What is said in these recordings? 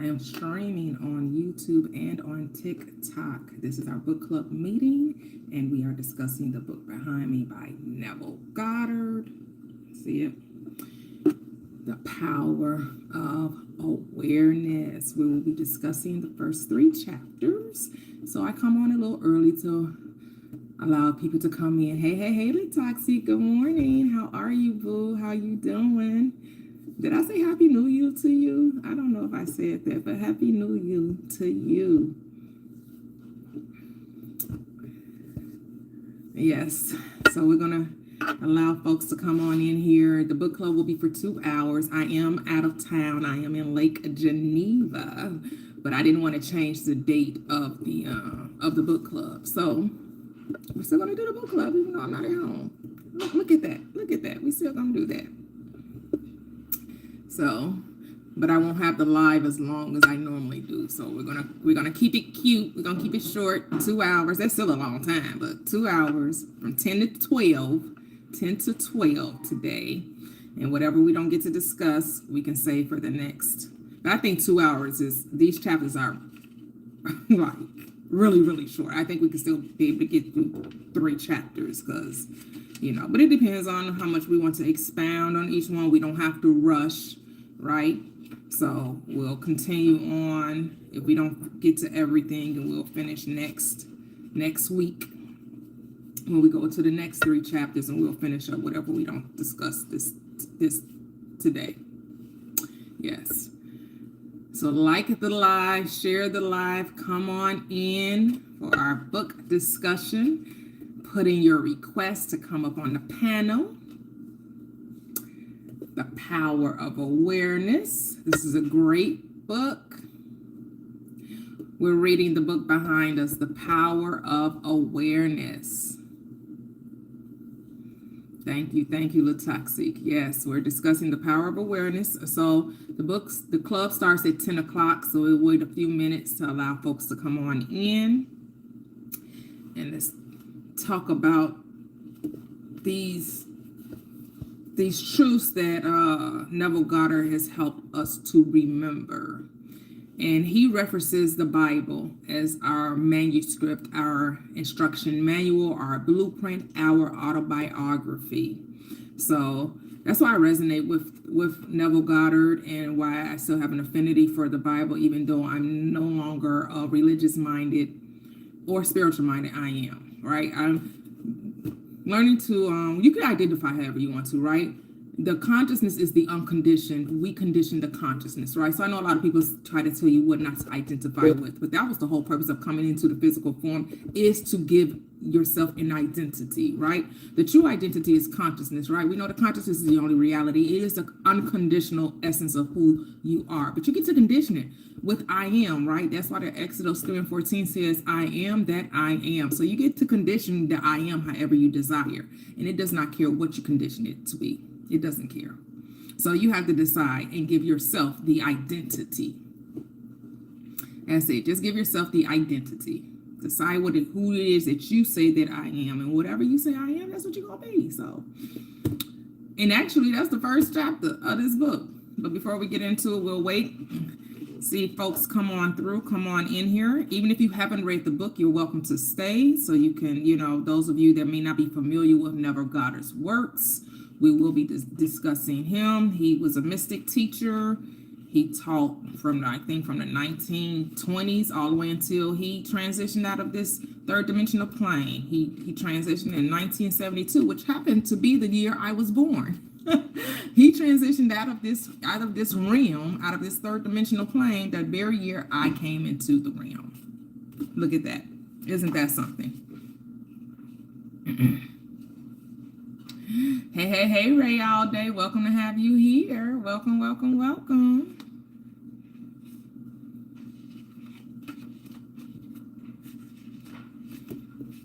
I am streaming on YouTube and on TikTok. This is our book club meeting, and we are discussing the book Behind Me by Neville Goddard. See it? The Power of Awareness. We will be discussing the first 3 chapters. So I come on a little early to allow people to come in. Hey, Toxic. Good morning. How are you, boo? How you doing? Did I say Happy New Year to you? I don't know if I said that, but Happy New Year to you. Yes. So we're going to allow folks to come on in here. The book club will be for 2 hours. I am out of town. I am in Lake Geneva, but I didn't want to change the date of the book club. So we're still going to do the book club even though I'm not at home. Look at that. Look at that. We still going to do that. So, but I won't have the live as long as I normally do. So we're gonna keep it cute. We're gonna keep it short. 2 hours. That's still a long time, but 2 hours from 10 to 12, 10 to 12 today. And whatever we don't get to discuss, we can save for the next. But I think 2 hours these chapters are like really, really short. I think we can still be able to get through 3 chapters because, but it depends on how much we want to expound on each one. We don't have to rush. Right? So we'll continue on. If we don't get to everything, and we'll finish next week when we go to the next 3 chapters, and we'll finish up whatever we don't discuss this today. Yes. So like the live, share the live, come on in for our book discussion. Put in your request to come up on the panel. The Power of Awareness. This is a great book. We're reading the book behind us, The Power of Awareness. Thank you, Latoxic. Yes, we're discussing the power of awareness. So the club starts at 10 o'clock, so we'll wait a few minutes to allow folks to come on in. And let's talk about these truths that Neville Goddard has helped us to remember. And he references the Bible as our manuscript, our instruction manual, our blueprint, our autobiography. So that's why I resonate with Neville Goddard and why I still have an affinity for the Bible, even though I'm no longer a religious-minded or spiritual-minded. I am, right? I'm learning to, you can identify however you want to, right? The consciousness is the unconditioned. We condition the consciousness, right? So I know a lot of people try to tell you what not to identify with, but that was the whole purpose of coming into the physical form, is to give yourself an identity, right? The true identity is consciousness, right? We know the consciousness is the only reality. It is the unconditional essence of who you are, but you get to condition it with I am, right? That's why the Exodus 3:14 says, I am that I am. So you get to condition the I am however you desire. And it does not care what you condition it to be. It doesn't care. So you have to decide and give yourself the identity. That's it. Just give yourself the identity. Decide who it is that you say that I am. And whatever you say I am, that's what you're going to be. So, and actually, that's the first chapter of this book. But before we get into it, we'll wait. See if folks come on in here. Even if you haven't read the book, you're welcome to stay. So you can, those of you that may not be familiar with Neville Goddard's works, we will be discussing him. He was a mystic teacher. He taught from the 1920s all the way until he transitioned out of this third dimensional plane. He transitioned in 1972, which happened to be the year I was born. He transitioned out of this realm, out of this third dimensional plane, that very year I came into the realm. Look at that. Isn't that something? Hey, Ray all day. Welcome to have you here. Welcome.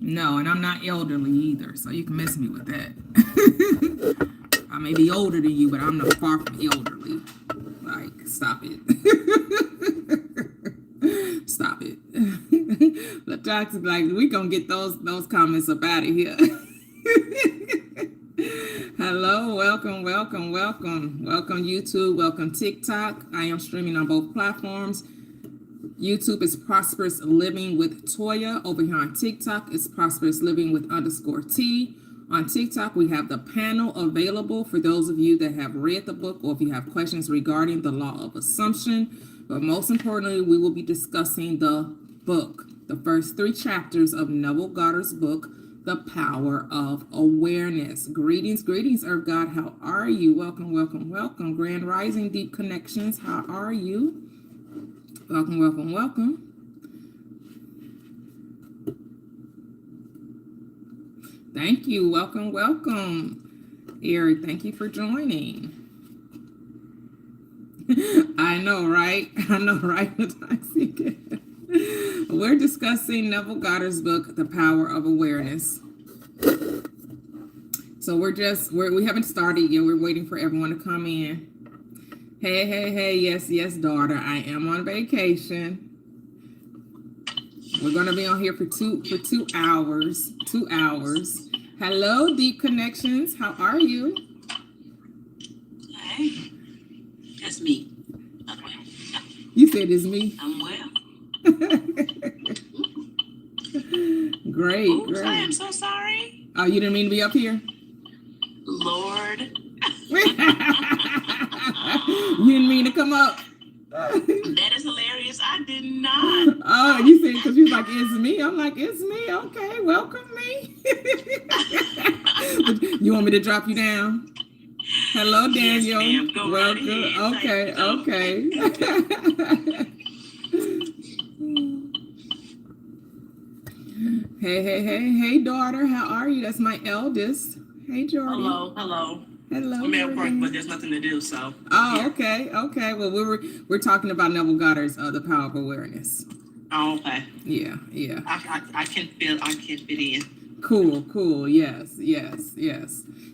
No, and I'm not elderly either, so you can miss me with that. I may be older than you, but I'm not far from elderly. Like, stop it. Stop it. The toxic, like, we gonna get those comments up out of here. Hello, welcome, welcome, welcome. Welcome YouTube, welcome TikTok. I am streaming on both platforms. YouTube is Prosperous Living with Toya. Over here on TikTok, it's Prosperous Living with _T. On TikTok, we have the panel available for those of you that have read the book or if you have questions regarding the law of assumption. But most importantly, we will be discussing the book, the first 3 chapters of Neville Goddard's book, The Power of Awareness. Greetings, greetings, Earth God. How are you? Welcome, welcome, welcome. Grand Rising, Deep Connections. How are you? Welcome, welcome, welcome. Thank you. Welcome, welcome. Eric, thank you for joining. I know, right? I know, right? We're discussing Neville Goddard's book, The Power of Awareness. So we haven't started yet. We're waiting for everyone to come in. Hey, yes, daughter. I am on vacation. We're gonna be on here for two hours. 2 hours. Hello, Deep Connections. How are you? Hey, that's me. I'm well. You said it's me. I'm well. Great, Oops, great. I am so sorry. Oh, you didn't mean to be up here? Lord. You didn't mean to come up? That is hilarious. I did not. Oh, you said because you was like, it's me. I'm like, it's me. Okay, welcome me. You want me to drop you down? Hello, Daniel. Yes, ma'am. Go welcome. Right ahead. Okay. Hey, daughter. How are you? That's my eldest. Hey, Jordan. Hello. Hello. I'm at work, but there's nothing to do, so. Oh, yeah. Okay. Well, we're talking about Neville Goddard's The Power of Awareness. Oh, okay. Yeah. I can fit in. Cool. Yes.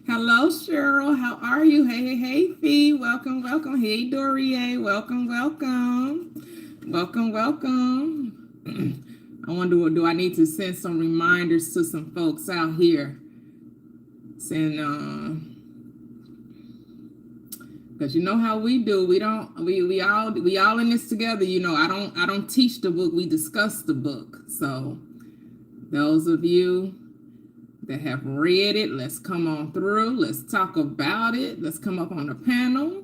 Hello, Cheryl. How are you? Hey, Fee. Welcome. Hey, Dorier. Welcome. I wonder, do I need to send some reminders to some folks out here? Because you know how we do. We all in this together. You know, I don't teach the book. We discuss the book. So those of you that have read it, let's come on through. Let's talk about it. Let's come up on the panel.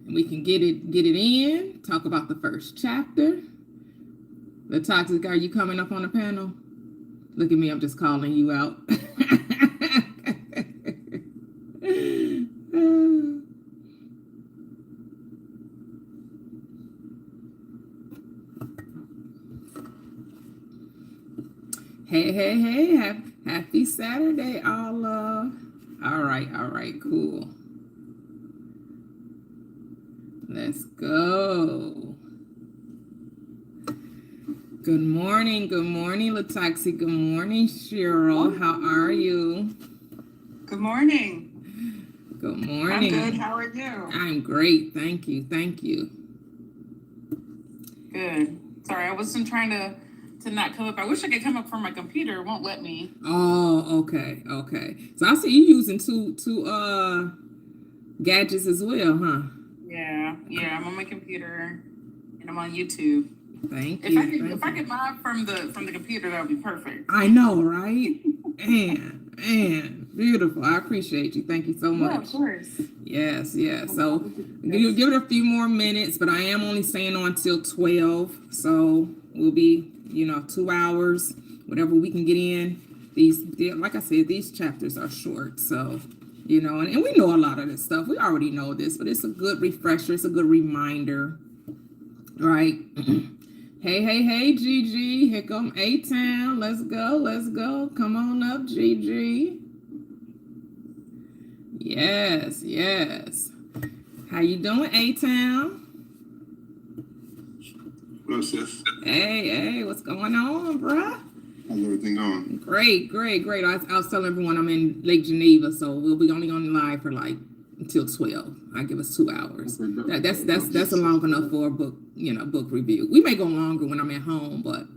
And we can get it in. Talk about the first chapter. The Toxic, are you coming up on the panel? Look at me, I'm just calling you out. Hey, happy Saturday, Allah. All right, cool. Let's go. Good morning, Lataxi. Good morning, Cheryl. How are you? Good morning. Good morning. I'm good. How are you? I'm great. Thank you. Good. Sorry, I wasn't trying to not come up. I wish I could come up from my computer. It won't let me. Oh, okay. So I see you using two gadgets as well, huh? Yeah. I'm on my computer and I'm on YouTube. Thank you. If I could mod from the computer, that would be perfect. I know, right? Man, beautiful. I appreciate you. Thank you so much. Yeah, of course. Yes. So give it a few more minutes, but I am only staying on till 12. So we'll be, 2 hours, whatever we can get in. Like I said, these chapters are short. So, and we know a lot of this stuff. We already know this, but it's a good refresher. It's a good reminder. Right? Hey, Gigi. Here come A-Town. Let's go. Come on up, Gigi. Yes. How you doing, A-Town? Hello, sis. Hey, what's going on, bruh? How's everything going? Great. I was telling everyone I'm in Lake Geneva, so we'll be only on live for until 12. I give us 2 hours. That's long enough for a book, book review. We may go longer when I'm at home, but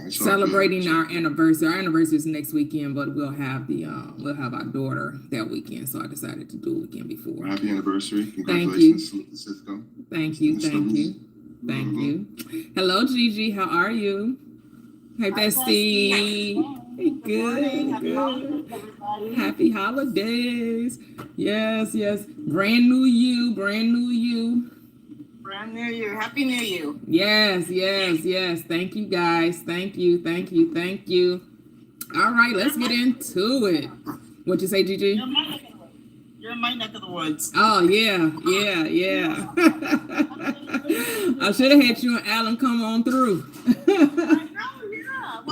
It's all celebrating good. our anniversary. Our anniversary is next weekend, but we'll have our daughter that weekend. So I decided to do a weekend before. Happy anniversary. Thank you. Congratulations, Cisco. Thank you. Mr. Thank Reese. you. Thank you. Hello, Gigi. How are you? Hey, bestie. Hey, good. Good. Happy holidays. Yes, yes. Brand new you. Brand new you. Brand new you. Happy New You. Yes, yes, yes. Thank you, guys. Thank you, thank you, thank you. All right, let's get into it. What'd you say, Gigi? You're in my neck of the woods. Oh, yeah, yeah, yeah. I should have had you and Alan come on through.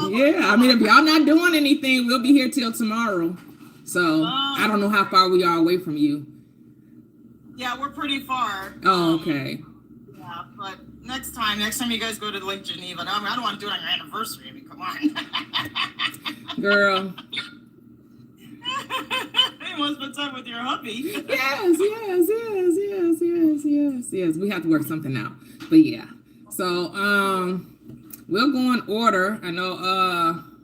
Yeah, I mean, if y'all not doing anything, we'll be here till tomorrow. So I don't know how far we are away from you. Yeah, we're pretty far. Oh, okay. Yeah, but next time you guys go to Lake Geneva, I don't want to do it on your anniversary. I mean, come on. Girl. You want to spend time with your hubby. Yes. We have to work something out. But yeah. So we'll go in order. I know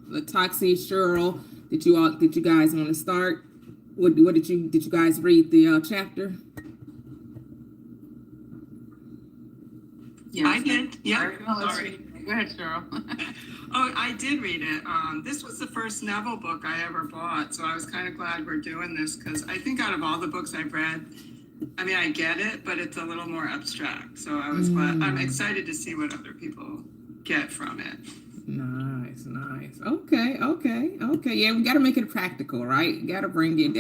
Latoxi, Cheryl, did you guys want to start? What did you guys read the chapter? Yeah, I did. Yeah. Sorry. Go ahead, Cheryl. Oh, I did read it. This was the first Neville book I ever bought, so I was kind of glad we're doing this because I think out of all the books I've read, I mean, I get it, but it's a little more abstract. So I was glad. I'm excited to see what other people get from it. Nice. Okay. Yeah, we got to make it practical, right? Got to bring in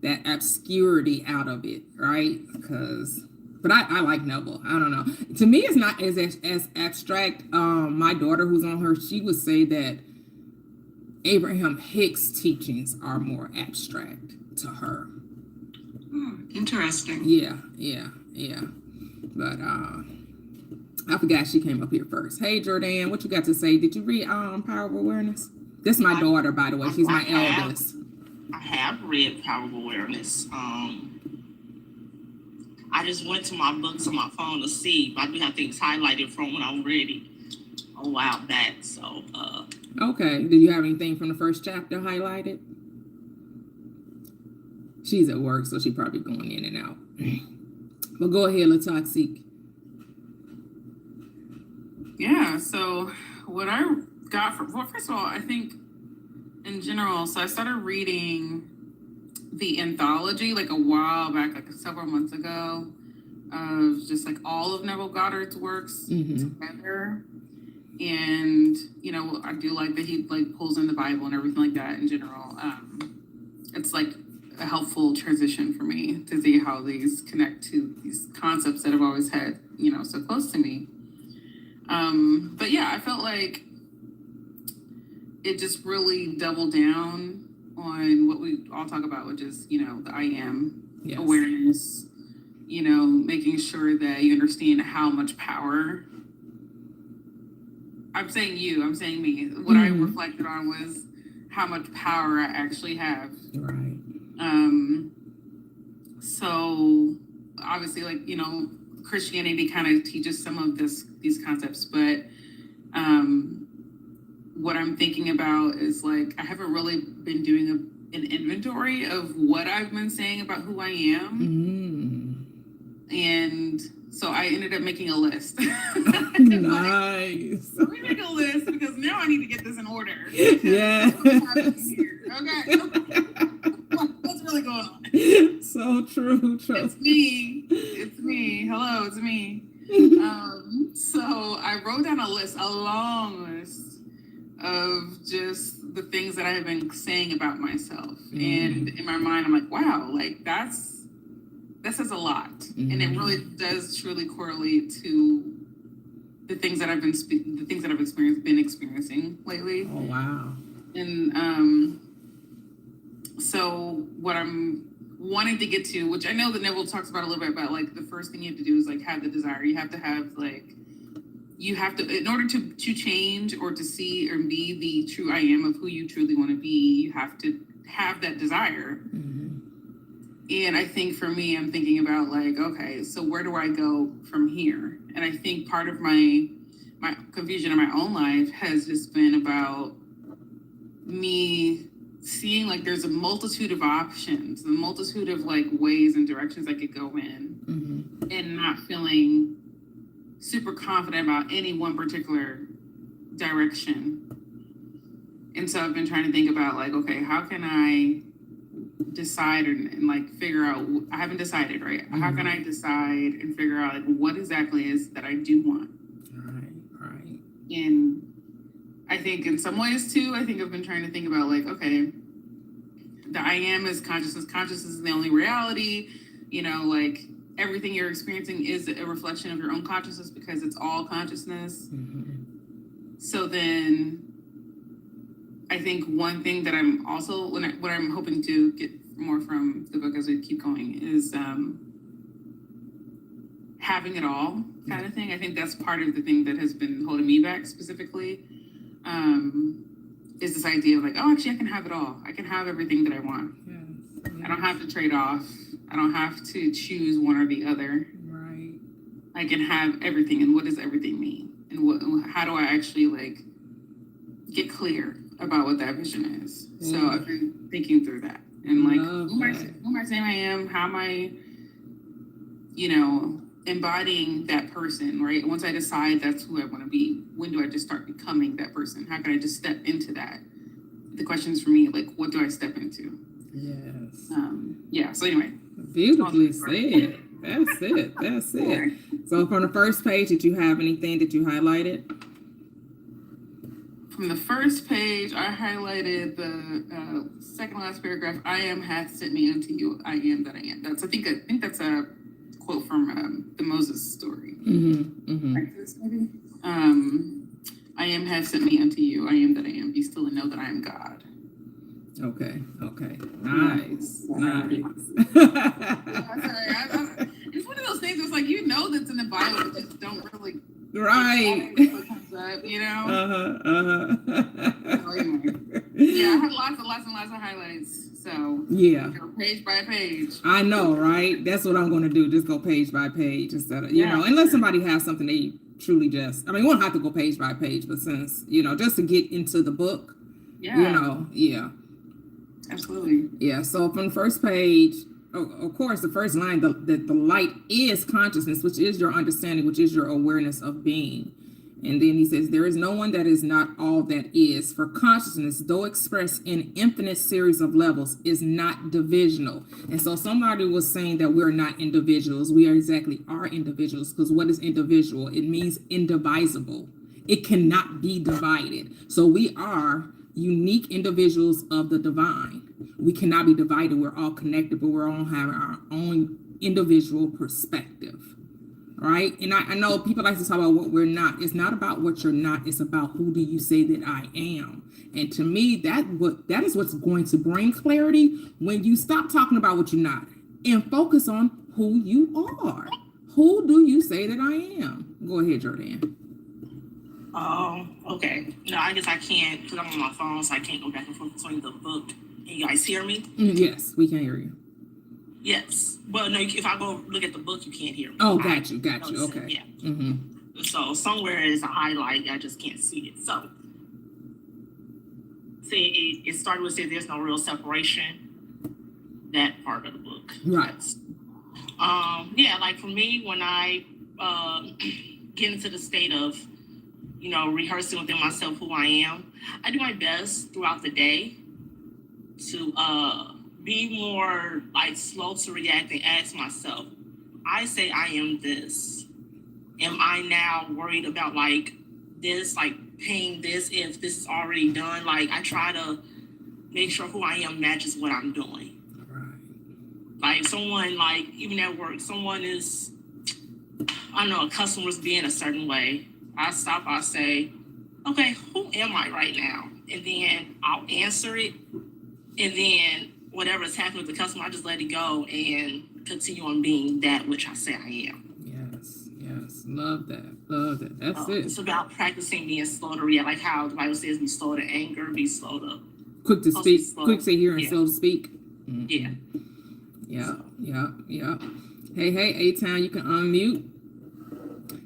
that obscurity out of it, right? But I like Neville. I don't know. To me, it's not as abstract. My daughter, who's on her, she would say that Abraham Hicks' teachings are more abstract to her. Interesting. Yeah. But I forgot she came up here first. Hey, Jordan, what you got to say? Did you read Power of Awareness? This is my daughter, by the way. She's my eldest. I have read Power of Awareness. I just went to my books on my phone to see. I do have things highlighted from when I'm ready a while back. So, Okay. Did you have anything from the first chapter highlighted? She's at work, so she's probably going in and out. But go ahead, Latoxic. Yeah, so what I got first of all, I think in general, so I started reading the anthology like a while back, like several months ago, of just like all of Neville Goddard's works together. And, you know, I do like that he like pulls in the Bible and everything like that in general. It's like a helpful transition for me to see how these connect to these concepts that I've always had, you know, so close to me. But yeah, I felt like it just really doubled down on what we all talk about, which is, you know, the I am awareness, you know, making sure that you understand how much power. I'm saying me. What I reflected on was how much power I actually have. Right. So obviously, like, you know, Christianity kind of teaches some of these concepts, but what I'm thinking about is like I haven't really been doing an inventory of what I've been saying about who I am, and so I ended up making a list. Nice. Let me make a list because now I need to get this in order. Yeah. Okay. What's really going on? So true. It's me. Hello, it's me. So I wrote down a long list of just the things that I have been saying about myself. And in my mind, I'm like, wow, like that says a lot. And it really does truly correlate to the things that I've been experiencing lately. Oh, wow. And so what I'm wanting to get to, which I know that Neville talks about a little bit about, like the first thing you have to do is like have the desire. You have to have in order to change or to see or be the true I am of who you truly want to be, you have to have that desire. And I think for me, I'm thinking about like, okay, so where do I go from here? And I think part of my confusion in my own life has just been about me seeing like there's a multitude of options, a multitude of like ways and directions I could go in, and not feeling super confident about any one particular direction. And so I've been trying to think about like, okay, how can I decide and like figure out, I haven't decided, right? How can I decide and figure out like what exactly is that I do want? Right. And I think in some ways too, I think I've been trying to think about like, okay, the I am is consciousness. Consciousness is the only reality. You know, like everything you're experiencing is a reflection of your own consciousness because it's all consciousness. So then I think one thing that I'm also, what I'm hoping to get more from the book as we keep going is having it all kind of thing. I think that's part of the thing that has been holding me back specifically, is this idea of like, oh, actually I can have it all. I can have everything that I want. I don't have to trade off. I don't have to choose one or the other. Right. I can have everything. And what does everything mean? And how do I actually like get clear about what that vision is? So I've been thinking through that and like, who am I saying I am? How am I, embodying that person, right? Once I decide that's who I want to be, when do I just start becoming that person? How can I just step into that? The question is for me, like, what do I step into? Yes. So anyway. Beautifully said. That's it. So from the first page, did you have anything that you highlighted? From the first page, I highlighted the second last paragraph. I am hath sent me unto you. I am that I am. I think that's a quote from the Moses story. Exodus, maybe. I am hath sent me unto you. I am that I am. Be still and know that I am God. Okay. Nice. It's one of those things. It's like that's in the Bible, but just don't really. Right. What comes up, So anyway, I had lots and lots of highlights. So go page by page. I know, right? That's what I'm going to do. Just go page by page instead of unless somebody has something they truly we won't have to go page by page, but since just to get into the book, absolutely. Yeah. So from the first page, of course, the first line, that the light is consciousness, which is your understanding, which is your awareness of being. And then he says, there is no one that is not all that is. For consciousness, though expressed in infinite series of levels, is not divisional. And so somebody was saying that we're not individuals. We are individuals, because what is individual? It means indivisible. It cannot be divided. So we are unique individuals of the divine. We cannot be divided. We're all connected, but we're all having our own individual perspective. Right. And I know people like to talk about what we're not. It's not about what you're not. It's about who do you say that I am. And to me, that is what's going to bring clarity when you stop talking about what you're not and focus on who you are. Who do you say that I am? Go ahead, Jordan. Oh, okay. No, I guess I can't because I'm on my phone, so I can't go back and forth between the book. Can you guys hear me? Yes, we can hear you. Yes. Well, no, if I go look at the book, you can't hear me. Oh, got you. Okay. Yeah. So somewhere is a highlight. I just can't see it. So, see, it started with saying there's no real separation. That part of the book. Right. Like for me, when I get into the state of, rehearsing within myself who I am, I do my best throughout the day to be more like slow to react and ask myself, I say I am this. Am I now worried about like this, like paying this if this is already done? Like I try to make sure who I am matches what I'm doing. Right. Like someone, like even at work, someone is, I don't know, a customer's being a certain way. I stop, I say, okay, who am I right now? And then I'll answer it. And then whatever's happening with the customer, I just let it go and continue on being that which I say I am. Yes. Love that. That's it. It's about practicing being slow to react, like how the Bible says, be slow to anger, be slow to... Quick to speak, quick to hear and slow to speak. Yeah. Yeah. Hey, A-Town, you can unmute.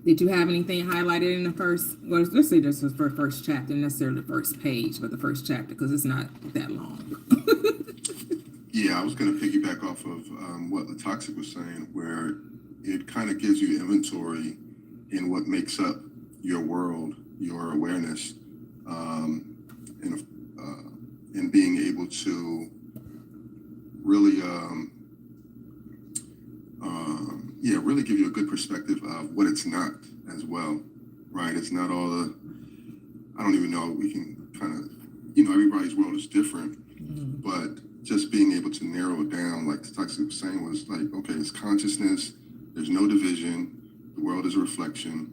Did you have anything highlighted in the first, well, let's say this was for first chapter, necessarily the first page, but the first chapter, because it's not that long. Yeah, I was going to piggyback off of what the Toxic was saying, where it kind of gives you inventory in what makes up your world, your awareness, and being able to really, really give you a good perspective of what it's not as well, right? It's not all the, I don't even know, we can kind of, everybody's world is different, but just being able to narrow it down, like the Toxic was saying, was like, okay, it's consciousness, there's no division, the world is a reflection,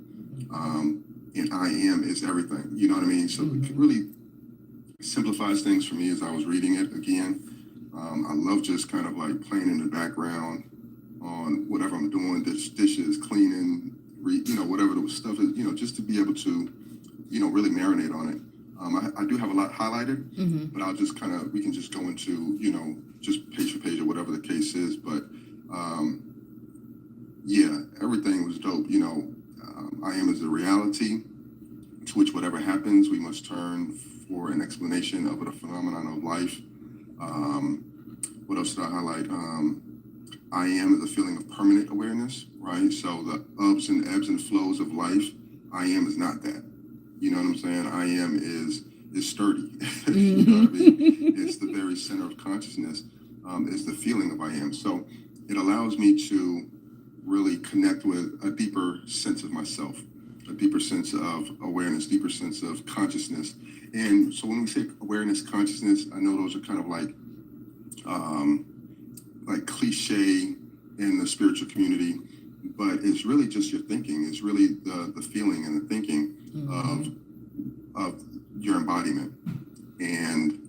and I am is everything, you know what I mean? So it really simplifies things for me as I was reading it again. I love just kind of like playing in the background on whatever I'm doing, dishes, cleaning, whatever the stuff is, just to be able to, really marinate on it. I do have a lot highlighted, but I'll just we can just go into, just page for page or whatever the case is. But everything was dope. I am is a reality to which whatever happens, we must turn for an explanation of a phenomenon of life. What else did I highlight? I am is a feeling of permanent awareness, right? So the ups and ebbs and flows of life, I am is not that. You know what I'm saying? I am is sturdy. You know what I mean? It's the very center of consciousness, is the feeling of I am. So it allows me to really connect with a deeper sense of myself, a deeper sense of awareness, deeper sense of consciousness. And so when we say awareness, consciousness, I know those are kind of like cliche in the spiritual community, but it's really just your thinking. It's really the feeling and the thinking of your embodiment. And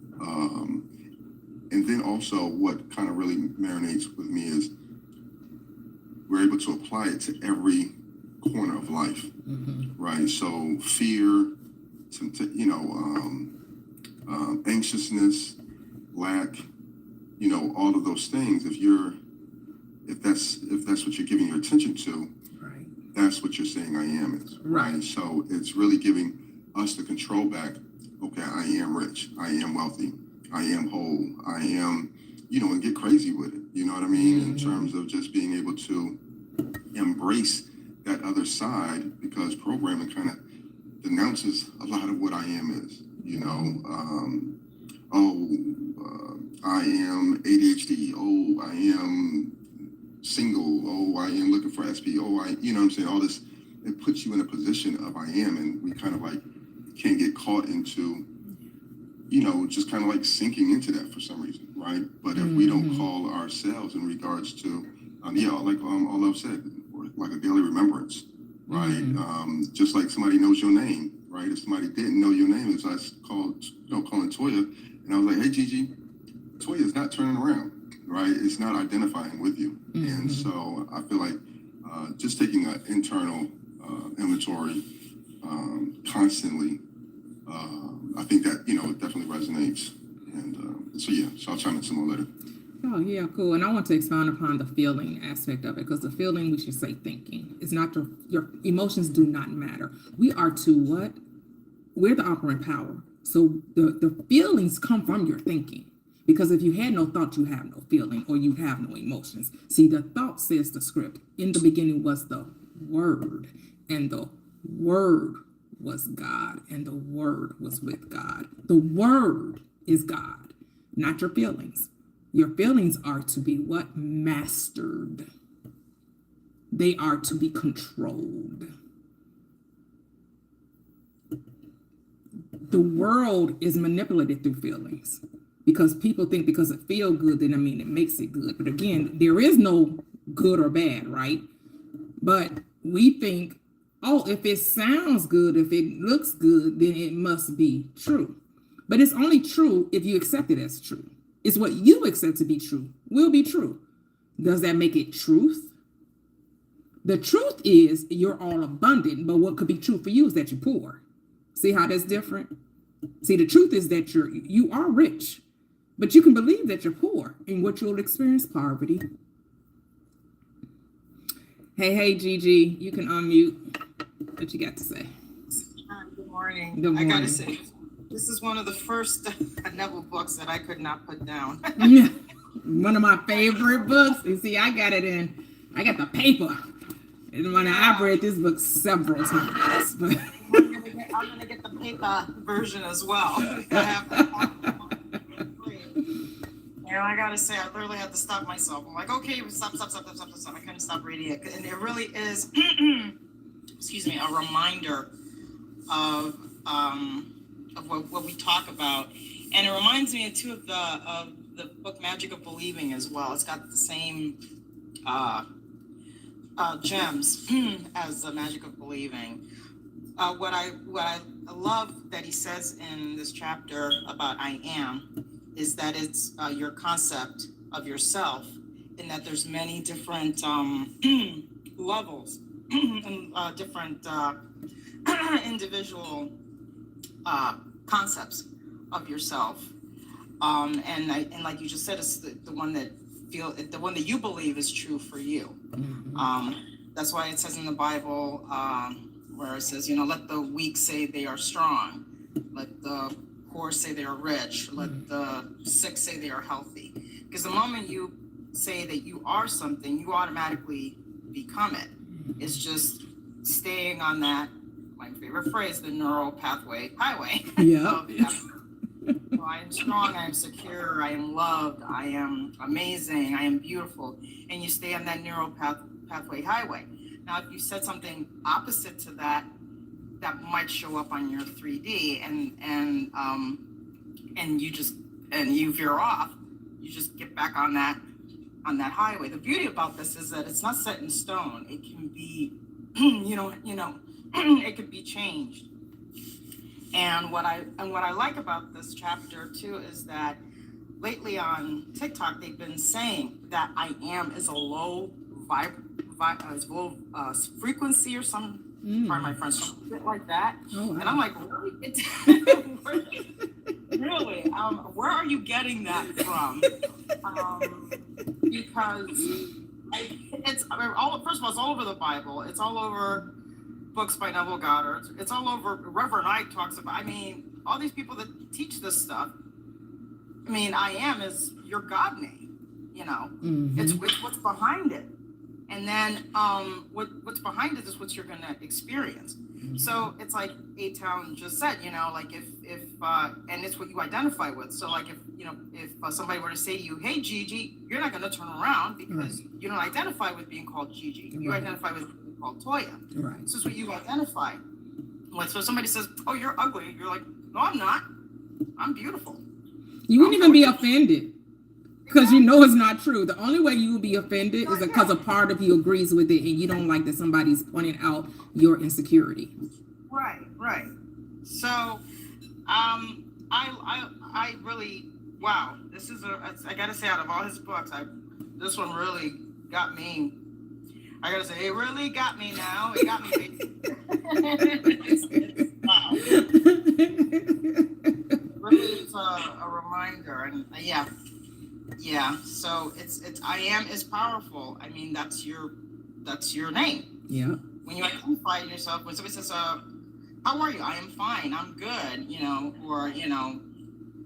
then also what kind of really marinates with me is we're able to apply it to every corner of life, right? So fear, anxiousness, lack, all of those things. If that's what you're giving your attention to, Right. that's what you're saying I am is. Right. So it's really giving us the control back. Okay, I am rich. I am wealthy. I am whole. I am, and get crazy with it. You know what I mean? In terms of just being able to embrace that other side, because programming kind of denounces a lot of what I am is. I am ADHD. Oh, I am single. Oh, I am looking for SP. Oh, you know what I'm saying? All this, it puts you in a position of I am, and we kind of like can't get caught into, just kind of like sinking into that for some reason, right? But if we don't call ourselves in regards to, like all I've said, like a daily remembrance, right? Just like somebody knows your name, right? If somebody didn't know your name, as I called, calling Toya, and I was like, hey, Gigi, Toya is not turning around, right? It's not identifying with you. And so I feel like just taking an internal inventory constantly, I think that, it definitely resonates. And so I'll chime in some more later. Oh, yeah, cool. And I want to expound upon the feeling aspect of it, because the feeling, we should say thinking. It's not your emotions do not matter. We are to what? We're the operant power. So the feelings come from your thinking. Because if you had no thought, you have no feeling, or you have no emotions. See, the thought says the script. In the beginning was the Word, and the Word was God, and the Word was with God. The Word is God, not your feelings. Your feelings are to be what? Mastered. They are to be controlled. The world is manipulated through feelings, because people think because it feels good, then it makes it good. But again, there is no good or bad, right? But we think, oh, if it sounds good, if it looks good, then it must be true. But it's only true if you accept it as true. It's what you accept to be true will be true. Does that make it truth? The truth is you're all abundant, but what could be true for you is that you're poor. See how that's different? See, the truth is that you are rich, but you can believe that you're poor, and what you'll experience poverty. Hey, Gigi, you can unmute. What you got to say? Good morning. Good I gotta morning. say, this is one of the first Neville books that I could not put down. One of my favorite books. You see, I got the paper. And when I've read this book several times. But I'm gonna get the paper version as well. I have that. And I gotta say, I literally had to stop myself. I'm like, okay, stop. I couldn't stop reading it. And it really is, excuse me, a reminder of what we talk about. And it reminds me too of the book Magic of Believing as well. It's got the same gems as the Magic of Believing. What I love that he says in this chapter about I am is that it's your concept of yourself, and that there's many different levels and different individual concepts of yourself. And like you just said, it's the one that you believe is true for you. That's why it says in the Bible, where it says, let the weak say they are strong, let the poor say they are rich, let the sick say they are healthy. Because the moment you say that you are something, you automatically become it. It's just staying on that, my favorite phrase, the neural pathway highway. Yeah. So I am strong, I am secure, I am loved, I am amazing, I am beautiful. And you stay on that neural pathway highway. Now, if you said something opposite to that, that might show up on your 3D, and you veer off. You just get back on that highway. The beauty about this is that it's not set in stone. It can be, it can be changed. And what I like about this chapter too is that lately on TikTok they've been saying that I am is a low frequency or some. Pardon my French, something like that. Oh, wow. And I'm like, really? Where are you getting that from? Because first of all, it's all over the Bible. It's all over books by Neville Goddard. It's all over. Reverend Ike talks about. All these people that teach this stuff. I am is your God name. It's what's behind it. And then what's behind it is what you're going to experience. So it's like A-Town just said, like if and it's what you identify with. So like if somebody were to say to you, hey, Gigi, you're not going to turn around because you don't identify with being called Gigi. You identify with being called Toya. Right. This is what you identify with. So if somebody says, oh, you're ugly. You're like, no, I'm not. I'm beautiful. You wouldn't even be offended. Because it's not true. The only way you will be offended is because a part of you agrees with it and you don't like that somebody's pointing out your insecurity. Right. So, I really, wow, this is I gotta say, out of all his books, this one really got me. I gotta say, it really got me now. It got me. Wow. Really, it's a reminder, and yeah. So it's I am is powerful. That's your name. Yeah. When you identify yourself, when somebody says, "How are you?" I am fine. I'm good. Or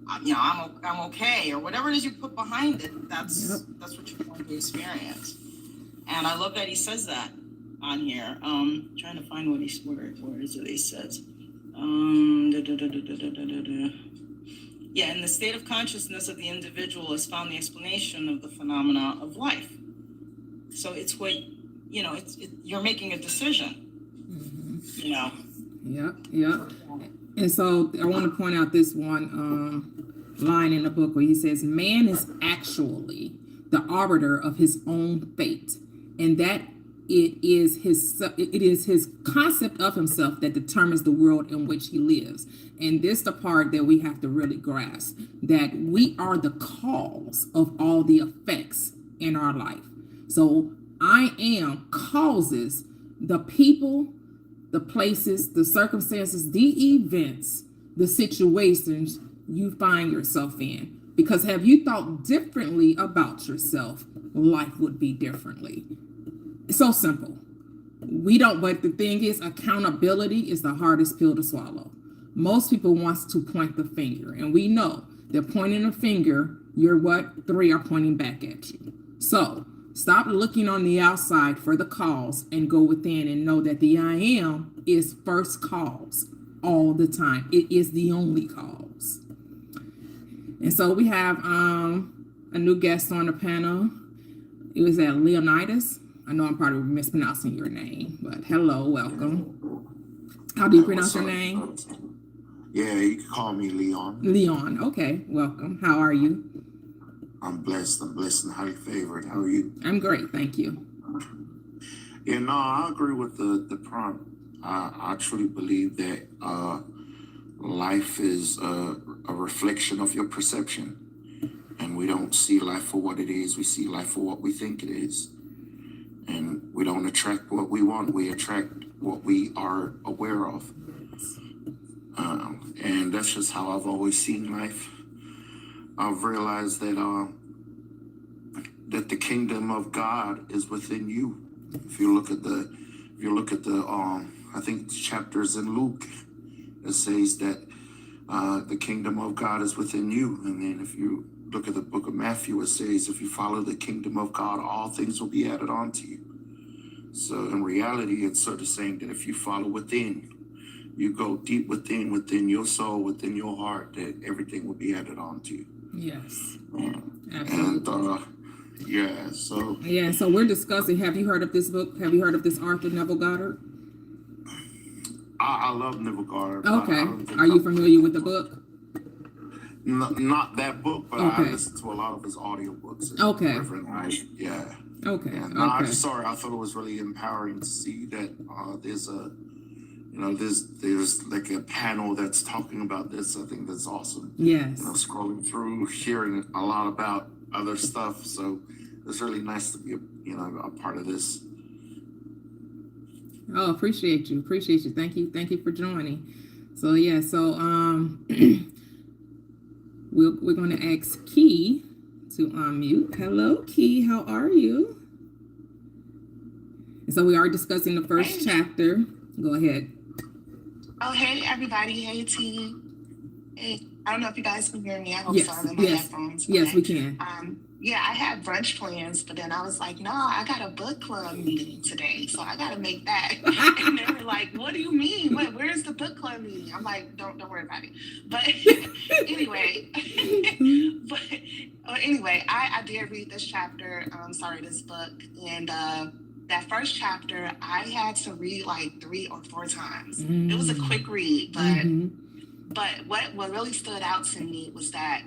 I'm okay, or whatever it is you put behind it. That's what you're going to experience. And I love that he says that on here. Trying to find where is it he says. Yeah, in the state of consciousness of the individual is found the explanation of the phenomena of life. So it's what, you're making a decision, Yeah. And so I want to point out this one line in the book where he says, man is actually the arbiter of his own fate, and that it is his concept of himself that determines the world in which he lives. And this is the part that we have to really grasp, that we are the cause of all the effects in our life. So I am causes the people, the places, the circumstances, the events, the situations you find yourself in. Because have you thought differently about yourself, life would be differently. It's so simple. we don't, but the thing is, accountability is the hardest pill to swallow. Most people wants to point the finger, and we know they're pointing a finger. You're what? 3 are pointing back at you. So stop looking on the outside for the cause and go within and know that the I am is first cause all the time. It is the only cause. And so we have a new guest on the panel. It was at Leonidas. I know I'm probably mispronouncing your name, but hello, welcome. How do you pronounce your name? Yeah, you can call me Leon. Leon. Okay, welcome. How are you? I'm blessed and highly favored. How are you? I'm great, thank you. Yeah, no, I agree with the prompt. I truly believe that life is a reflection of your perception. And we don't see life for what it is. We see life for what we think it is. And we don't attract what we want. We attract what we are aware of. And that's just how I've always seen life. I've realized that that the kingdom of God is within you. If you look at the I think it's chapters in Luke, it says that the kingdom of God is within you. And then if you look at the book of Matthew, it says if you follow the kingdom of God, all things will be added on to you. So in reality, it's sort of saying that if you follow within, you go deep within your soul, within your heart, that everything will be added on to you. Yes, Absolutely. And so we're discussing, have you heard of this book? Have you heard of this Arthur Neville Goddard? I love Neville Goddard. Okay. Are you familiar with the book? Not that book, but Okay. I listen to a lot of his audiobooks. Okay. Yeah. Okay. Yeah. No, Okay. I thought it was really empowering to see that there's like a panel that's talking about this. I think that's awesome. Yes. Scrolling through, hearing a lot about other stuff. So it's really nice to be a part of this. Oh, appreciate you. Thank you for joining. So yeah, we're going to ask Key to unmute. Hello, Key. How are you? And so we are discussing the first chapter. Go ahead. Oh, hey, everybody. Hey, team. Hey, I don't know if you guys can hear me. I hope Yes, so. I'm in my yes, headphones. yes, Okay. we can. Yeah, I had brunch plans, but then I was like, no, I got a book club meeting today, so I got to make that. And they were like, what do you mean? Where's the book club meeting? I'm like, don't worry about it. But anyway, I did read this chapter. This book, and that first chapter, I had to read like 3 or 4 times. It was a quick read, but what really stood out to me was that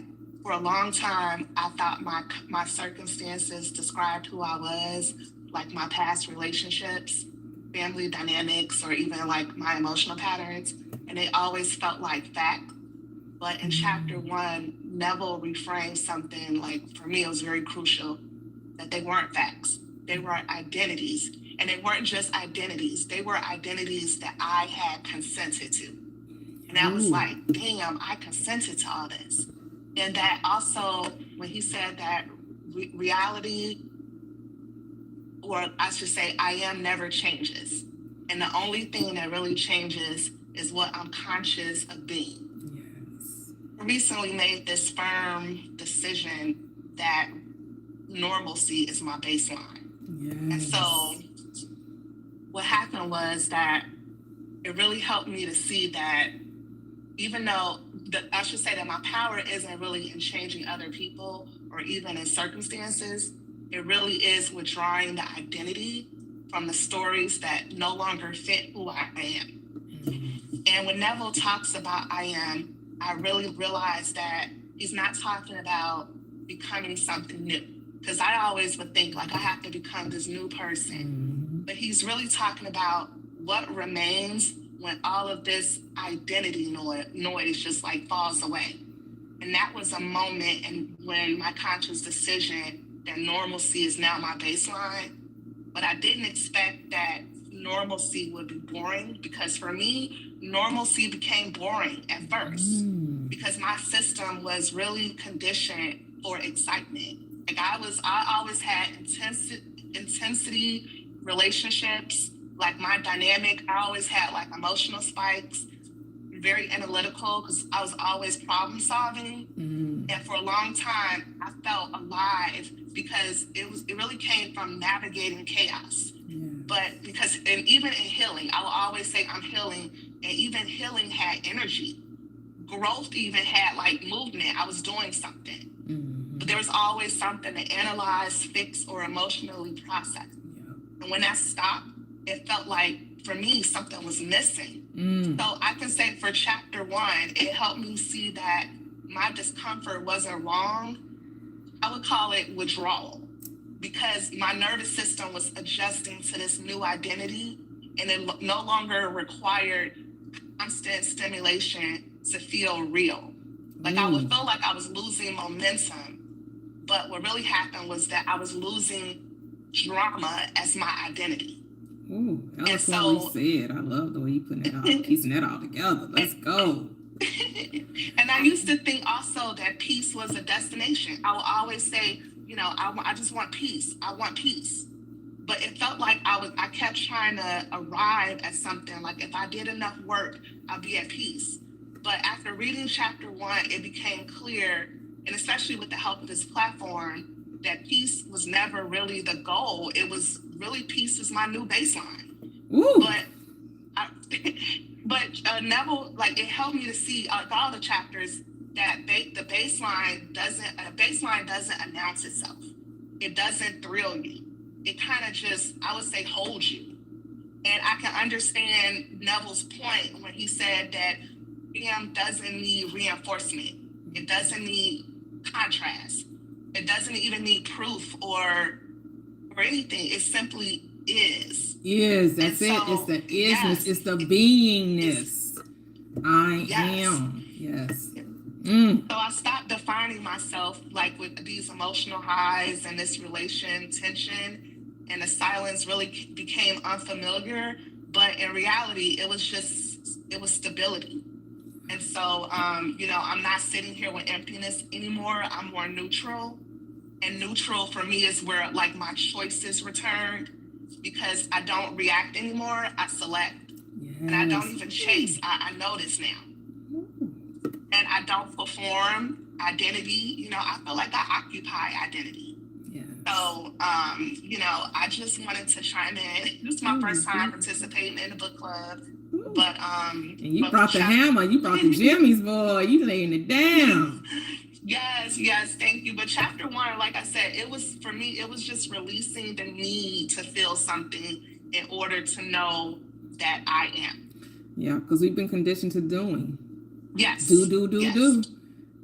for a long time, I thought my circumstances described who I was, like my past relationships, family dynamics, or even like my emotional patterns, and they always felt like fact. But in chapter 1, Neville reframed something, like for me, it was very crucial, that they weren't facts. They were identities. And they weren't just identities. They were identities that I had consented to. And I was like, damn, I consented to all this. And that also, when he said that reality, or I should say, I am never changes. And the only thing that really changes is what I'm conscious of being. Yes. I recently made this firm decision that normalcy is my baseline. Yes. And so what happened was that it really helped me to see that even though I should say that my power isn't really in changing other people or even in circumstances, it really is withdrawing the identity from the stories that no longer fit who I am. And when Neville talks about I am, I really realized that he's not talking about becoming something new. Because I always would think like I have to become this new person. But he's really talking about what remains when all of this identity noise just like falls away. And that was a moment and when my conscious decision that normalcy is now my baseline. But I didn't expect that normalcy would be boring, because for me, normalcy became boring at first because my system was really conditioned for excitement. Like I always had intensity relationships, Like my dynamic, I always had like emotional spikes, very analytical because I was always problem solving. And for a long time, I felt alive because it really came from navigating chaos. But and even in healing, I will always say I'm healing, and even healing had energy. Growth even had like movement. I was doing something. But there was always something to analyze, fix, or emotionally process. And when that stopped, it felt like for me something was missing. So I can say for chapter 1, it helped me see that my discomfort wasn't wrong. I would call it withdrawal, because my nervous system was adjusting to this new identity, and it no longer required constant stimulation to feel real. Like I would feel like I was losing momentum, but what really happened was that I was losing drama as my identity. Ooh, eloquently said. I love the way you putting it all, piecing that all together. Let's go. And I used to think also that peace was a destination. I would always say, I just want peace. I want peace. But it felt like I kept trying to arrive at something. Like if I did enough work, I'd be at peace. But after reading chapter 1, it became clear, and especially with the help of this platform, that peace was never really the goal. It was really peace is my new baseline. Ooh. But Neville, like it helped me to see all the chapters that the baseline doesn't announce itself. It doesn't thrill you. It kind of just, I would say, holds you. And I can understand Neville's point when he said that EM doesn't need reinforcement. It doesn't need contrast. It doesn't even need proof or anything. It simply is. That's it. It's the isness. It's the beingness. I am. Yes. So I stopped defining myself like with these emotional highs and this relation tension, and the silence really became unfamiliar. But in reality, it was stability. And so, I'm not sitting here with emptiness anymore. I'm more neutral. And neutral for me is where like my choices returned, because I don't react anymore. I select. And I don't even chase. I notice now. And I don't perform identity. I feel like I occupy identity. So, I just wanted to chime in. This is my first time participating in the book club. But and you brought the hammer, you brought the jimmies, boy. You laying it down. Yes, thank you. But chapter 1, like I said, it was for me, it was just releasing the need to feel something in order to know that I am. Yeah, because we've been conditioned to doing. Yes. Do.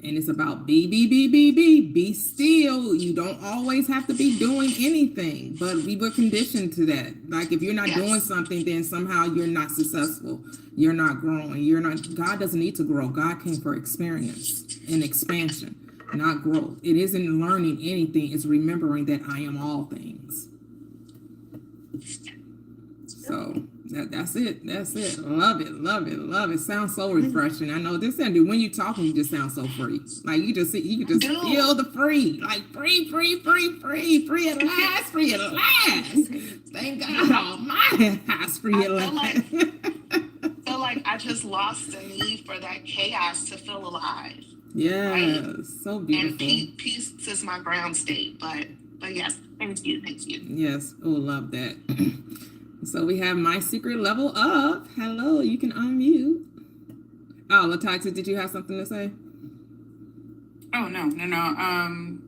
And it's about be still. You don't always have to be doing anything, but we were conditioned to that. Like if you're not doing something, then somehow you're not successful. You're not growing. God doesn't need to grow. God came for experience and expansion, not growth. It isn't learning anything. It's remembering that I am all things. So that's it. Love it. Sounds so refreshing. I know this and when you talking, you just sound so free. Like you can just feel the free. Like free at last. Thank God Almighty has free at last. I feel like I just lost the need for that chaos to feel alive. Yes, right? So beautiful. And peace is my ground state. But yes, thank you. Yes, love that. So we have My Secret Level Up. Hello, you can unmute. Oh, Lataxa, did you have something to say? Oh, no.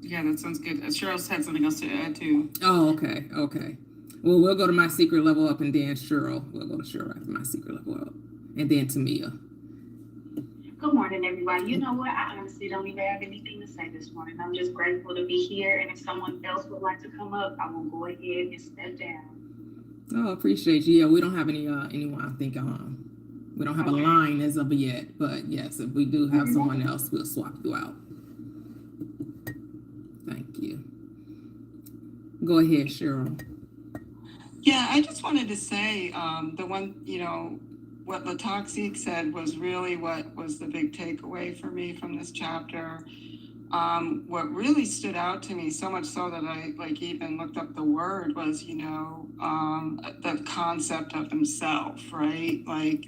Yeah, that sounds good. Cheryl's had something else to add too. Oh, okay. Well, we'll go to My Secret Level Up and then Cheryl. We'll go to Cheryl after My Secret Level Up. And then Tamia. Good morning, everybody. You know what? I honestly don't even have anything to say this morning. I'm just grateful to be here. And if someone else would like to come up, I will go ahead and step down. Oh, appreciate you. Yeah, we don't have anyone. I think we don't have a line as of yet. But yes, if we do have someone else, we'll swap you out. Thank you. Go ahead, Cheryl. Yeah, I just wanted to say the one, what Latoxic said was really what was the big takeaway for me from this chapter. what really stood out to me, so much so that I like even looked up the word, was, the concept of himself, right? Like,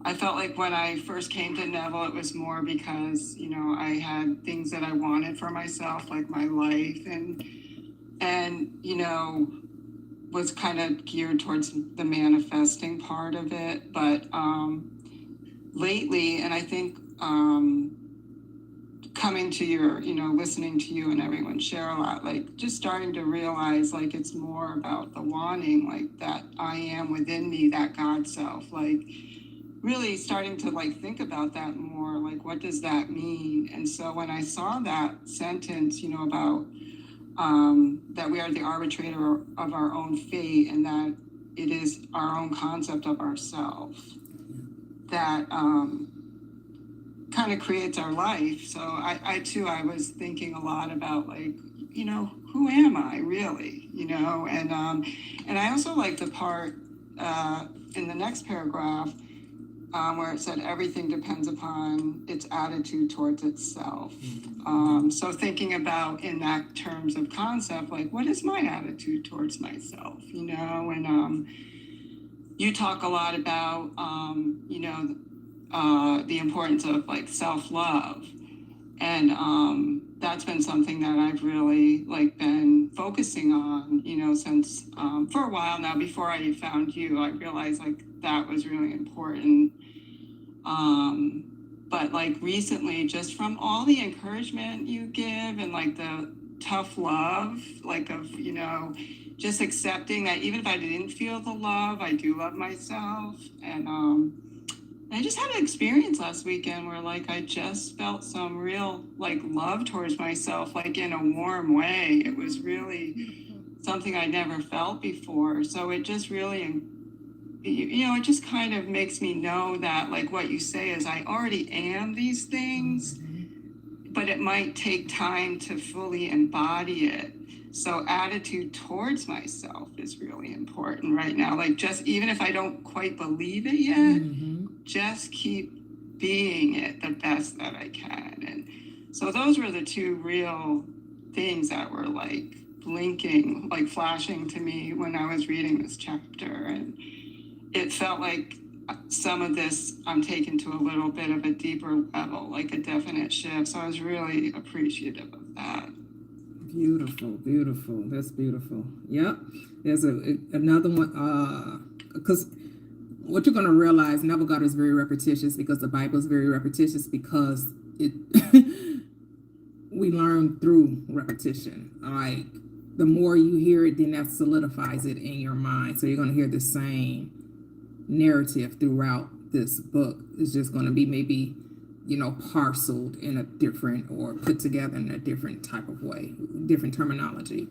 I felt like when I first came to Neville, it was more because, I had things that I wanted for myself, like my life, and was kind of geared towards the manifesting part of it. But lately, and I think coming to your, listening to you and everyone share a lot, like just starting to realize like it's more about the wanting, like that I am within me, that God self, like really starting to like think about that more, like what does that mean? And so when I saw that sentence, about that we are the arbitrator of our own fate, and that it is our own concept of ourselves that kind of creates our life. So I too, I was thinking a lot about like, who am I really, and I also like the part in the next paragraph where it said everything depends upon its attitude towards itself. So thinking about in that terms of concept, like what is my attitude towards myself, and you talk a lot about, the importance of like self-love. And that's been something that I've really like been focusing on, since for a while now. Before I found you, I realized like that was really important. But like recently, just from all the encouragement you give and like the tough love, like of, just accepting that even if I didn't feel the love, I do love myself. And I just had an experience last weekend where like I just felt some real like love towards myself, like in a warm way. It was really something I never felt before. So it just really, it just kind of makes me know that like what you say is I already am these things, but it might take time to fully embody it. So attitude towards myself is really important right now. Like just even if I don't quite believe it yet, just keep being it the best that I can. And so those were the two real things that were like blinking, like flashing to me when I was reading this chapter. And it felt like some of this I'm taken to a little bit of a deeper level, like a definite shift. So I was really appreciative of that. Beautiful. That's beautiful. Yep. There's another one, because what you're going to realize, Neville Goddard is very repetitious, because the Bible is very repetitious, because it we learn through repetition. Like the more you hear it, then that solidifies it in your mind. So you're going to hear the same narrative throughout this book. It's just going to be maybe, parceled in a different, or put together in a different type of way, different terminology.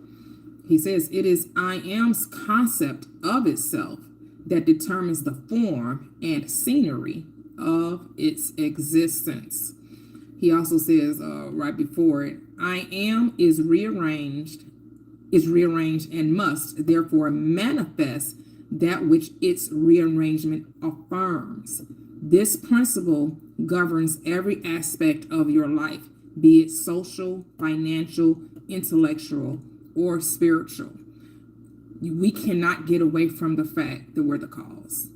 He says it is I am's concept of itself that determines the form and scenery of its existence. He also says right before it, I am is rearranged and must therefore manifest that which its rearrangement affirms. This principle governs every aspect of your life, be it social, financial, intellectual, or spiritual. We cannot get away from the fact that we're the cause.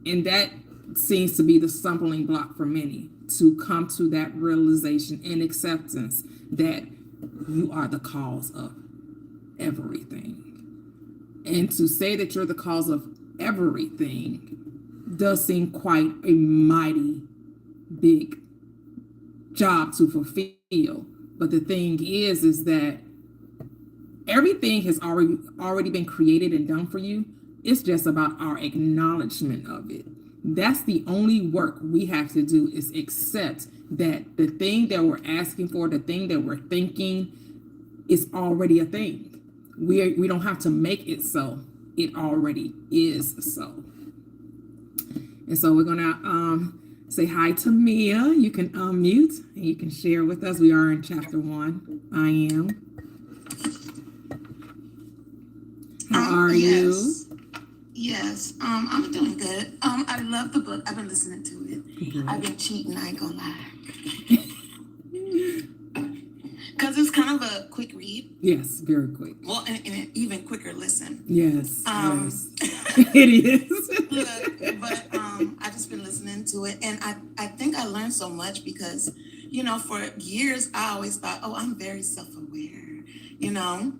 And that seems to be the stumbling block for many, to come to that realization and acceptance that you are the cause of everything. And to say that you're the cause of everything does seem quite a mighty big job to fulfill. But the thing is that everything has already been created and done for you. It's just about our acknowledgement of it. That's the only work we have to do, is accept that the thing that we're asking for, the thing that we're thinking, is already a thing. We don't have to make it so. It already is so. And so we're gonna say hi to Mia. You can unmute and you can share with us. We are in chapter 1. I am. How are you? Yes, I'm doing good. I love the book. I've been listening to it. Mm-hmm. I've been cheating, I ain't gonna lie. kind of a quick read. Yes, very quick. Well, and an even quicker listen. Yes, Um, yes. It is. Look, but I just been listening to it, and I think I learned so much because, you know, for years I always thought, oh, I'm very self-aware, you know.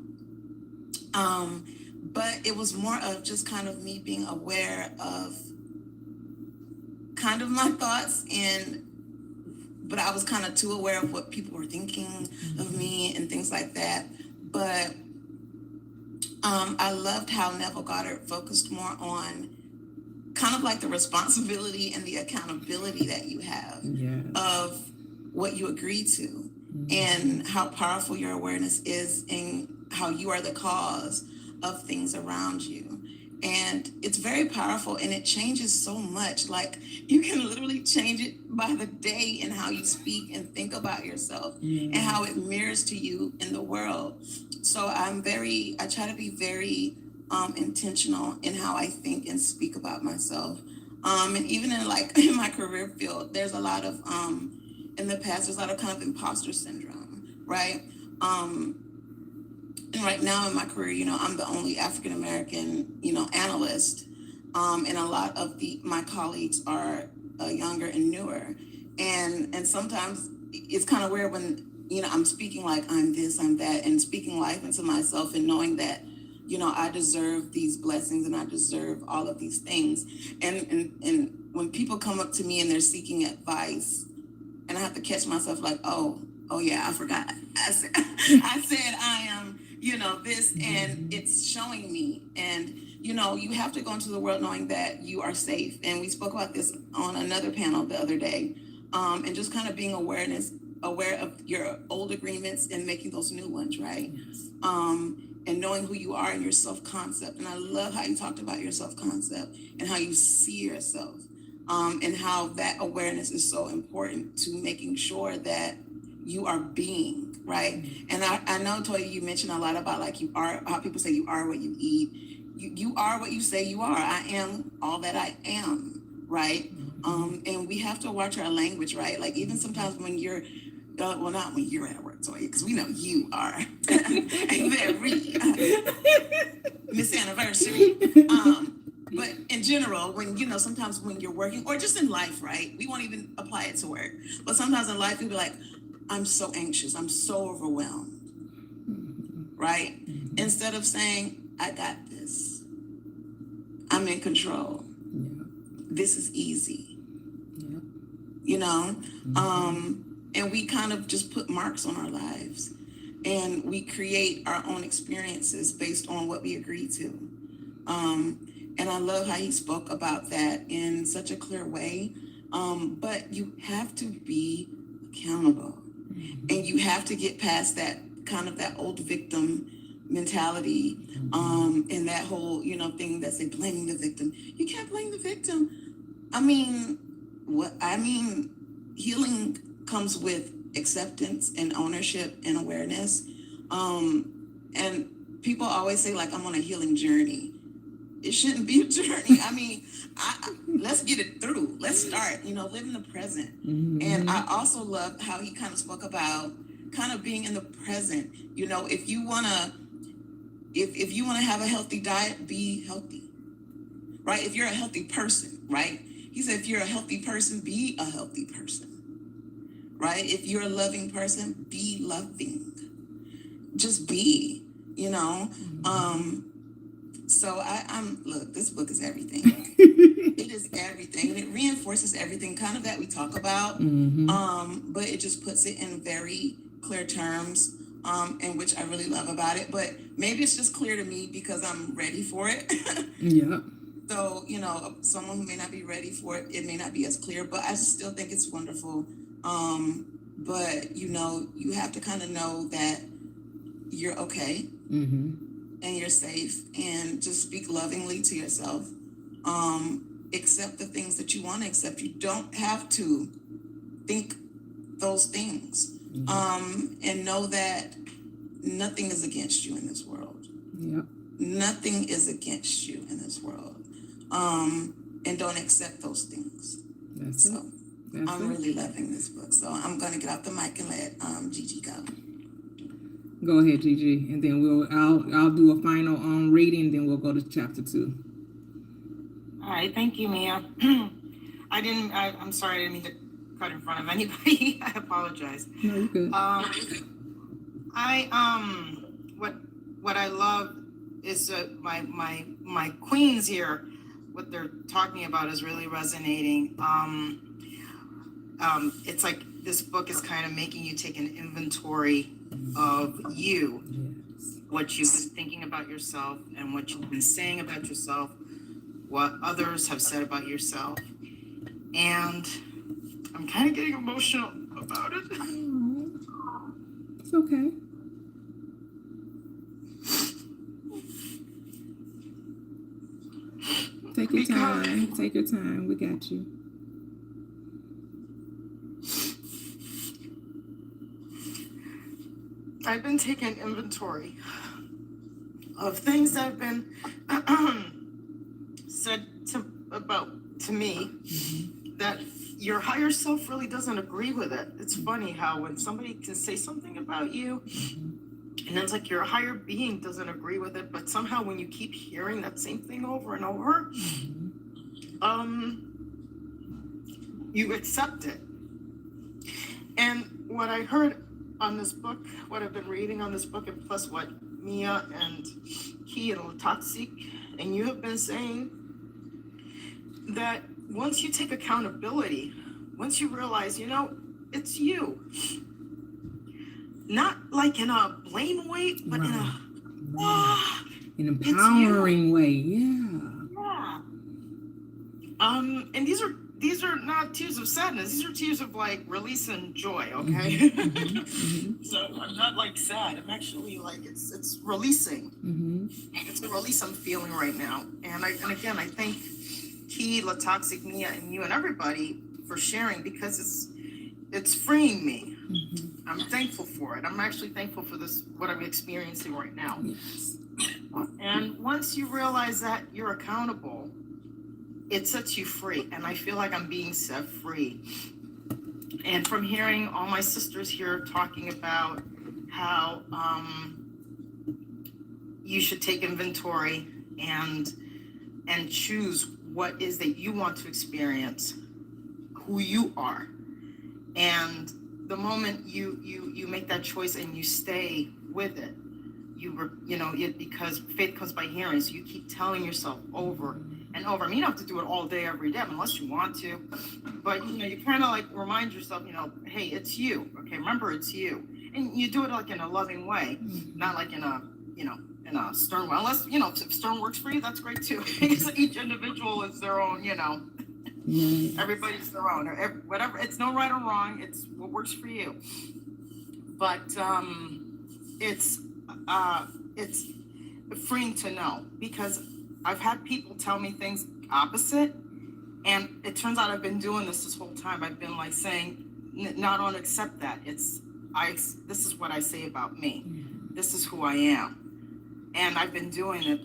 But it was more of just kind of me being aware of kind of my thoughts, but I was kind of too aware of what people were thinking of me and things like that. But I loved how Neville Goddard focused more on kind of like the responsibility and the accountability that you have Yes. of what you agree to, and how powerful your awareness is, and how you are the cause of things around you. And it's very powerful, and it changes so much. Like, you can literally change it by the day in how you speak and think about yourself, and how it mirrors to you in the world. So I try to be very intentional in how I think and speak about myself. And even in my career field, there's a lot of in the past, there's a lot of kind of imposter syndrome, right? And right now in my career, you know, I'm the only African American, you know, analyst, and a lot of my colleagues are younger and newer, and sometimes it's kind of weird when, you know, I'm speaking like I'm this, I'm that, and speaking life into myself, and knowing that, you know, I deserve these blessings and I deserve all of these things, and when people come up to me and they're seeking advice, and I have to catch myself like, oh yeah, I forgot. I said I am, you know, this, and it's showing me. And, you know, you have to go into the world knowing that you are safe. And we spoke about this on another panel the other day. And just kind of being aware of your old agreements and making those new ones, right? Yes. And knowing who you are and your self-concept. And I love how you talked about your self-concept and how you see yourself. And how that awareness is so important to making sure that you are being, right? And I know, Toya, you mentioned a lot about like you are, how people say you are what you eat. You are what you say you are. I am all that I am, right? And we have to watch our language, right? Like even sometimes when you're, well, not when you're at work, Toya, because we know you are a very Miss Anniversary. But in general, when, you know, sometimes when you're working or just in life, right? We won't even apply it to work. But sometimes in life, you'll be like, I'm so anxious. I'm so overwhelmed, right? Instead of saying, I got this. I'm in control. Yeah. This is easy. Yeah. You know? And we kind of just put marks on our lives. And we create our own experiences based on what we agree to. And I love how he spoke about that in such a clear way. But you have to be accountable. And you have to get past that kind of that old victim mentality, and that whole, you know, thing that say blaming the victim. You can't blame the victim. Healing comes with acceptance and ownership and awareness. And people always say like, I'm on a healing journey. It shouldn't be a journey. I mean, let's get it through. Let's start, you know, live in the present. And I also love how he kind of spoke about kind of being in the present. You know, if you want to have a healthy diet, be healthy, right? If you're a healthy person, right? He said, if you're a healthy person, be a healthy person, right? If you're a loving person, be loving. Just be, you know? So look, this book is everything. It is everything, and it reinforces everything kind of that we talk about. But it just puts it in very clear terms, and which I really love about it. But maybe it's just clear to me because I'm ready for it. Yeah. So, you know, someone who may not be ready for it, it may not be as clear, but I still think it's wonderful. But you know, you have to kind of know that you're okay. And you're safe, and just speak lovingly to yourself. Accept the things that you want to accept. You don't have to think those things. And know that nothing is against you in this world. Yep. Nothing is against you in this world. And don't accept those things. That's So it. I'm really loving this book. So I'm going to get off the mic and let Gigi go. Go ahead, Gigi, and then I'll do a final reading, then we'll go to chapter 2. All right, thank you, Mia. I'm sorry, I didn't mean to cut in front of anybody. I apologize. No, you're good. What I love is my queens here. What they're talking about is really resonating. It's like this book is kind of making you take an inventory of you, Yes. what you've been thinking about yourself and what you've been saying about yourself, what others have said about yourself. And I'm kind of getting emotional about it. Oh, it's okay. Take your time. Take your time. We got you. I've been taking inventory of things that have been said to me that your higher self really doesn't agree with it. It's funny how when somebody can say something about you, and it's like your higher being doesn't agree with it, but somehow when you keep hearing that same thing over and over, you accept it. And what I heard on this book, what I've been reading on this book, and plus what Mia and Key and Latoxic and you have been saying, that once you take accountability, once you realize, it's you, not like in a blame way, but in a an empowering way. Yeah. And these are not tears of sadness. These are tears of like release and joy. Okay. So I'm not like sad. I'm actually like it's releasing. It's a release I'm feeling right now. And again I thank Key, Latoxic, Mia, and you and everybody for sharing, because it's freeing me. I'm thankful for it. I'm actually thankful for this, what I'm experiencing right now. Yes. And once you realize that you're accountable, it sets you free. And I feel like I'm being set free. And from hearing all my sisters here talking about how you should take inventory and choose what is that you want to experience, who you are. And the moment you make that choice and you stay with it, because faith comes by hearing. So you keep telling yourself over and over. I mean, you don't have to do it all day, every day, unless you want to. But you kind of like remind yourself, hey, it's you. Okay, remember, it's you. And you do it like in a loving way, not like in a stern way. Unless if stern works for you, that's great too. Because each individual is their own. Everybody's their own, or whatever. It's no right or wrong. It's what works for you. But it's freeing to know, because I've had people tell me things opposite, and it turns out I've been doing this whole time. I've been like saying, "No, don't accept that. This is what I say about me. This is who I am." And I've been doing it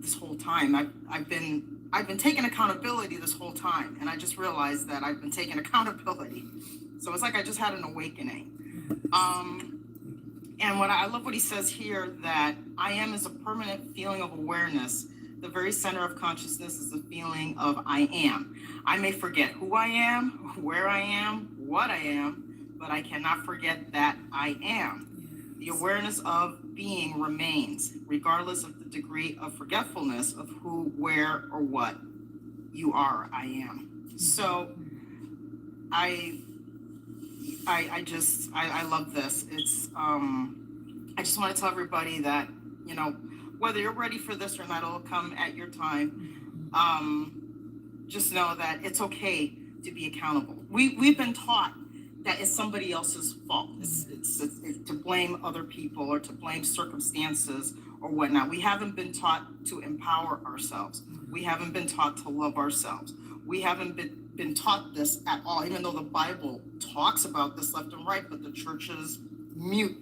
this whole time. I've been taking accountability this whole time, and I just realized that I've been taking accountability. So it's like I just had an awakening. And I love what he says here, that I am is a permanent feeling of awareness. The very center of consciousness is the feeling of I am. I may forget who I am, where I am, what I am, but I cannot forget that I am. The awareness of being remains, regardless of the degree of forgetfulness of who, where, or what you are, I am. So I love this. It's I just want to tell everybody that, whether you're ready for this or not, it'll come at your time. Just know that it's okay to be accountable. We've been taught that it's somebody else's fault. It's to blame other people or to blame circumstances or whatnot. We haven't been taught to empower ourselves. We haven't been taught to love ourselves. We haven't been taught this at all, even though the Bible talks about this left and right, but the churches mute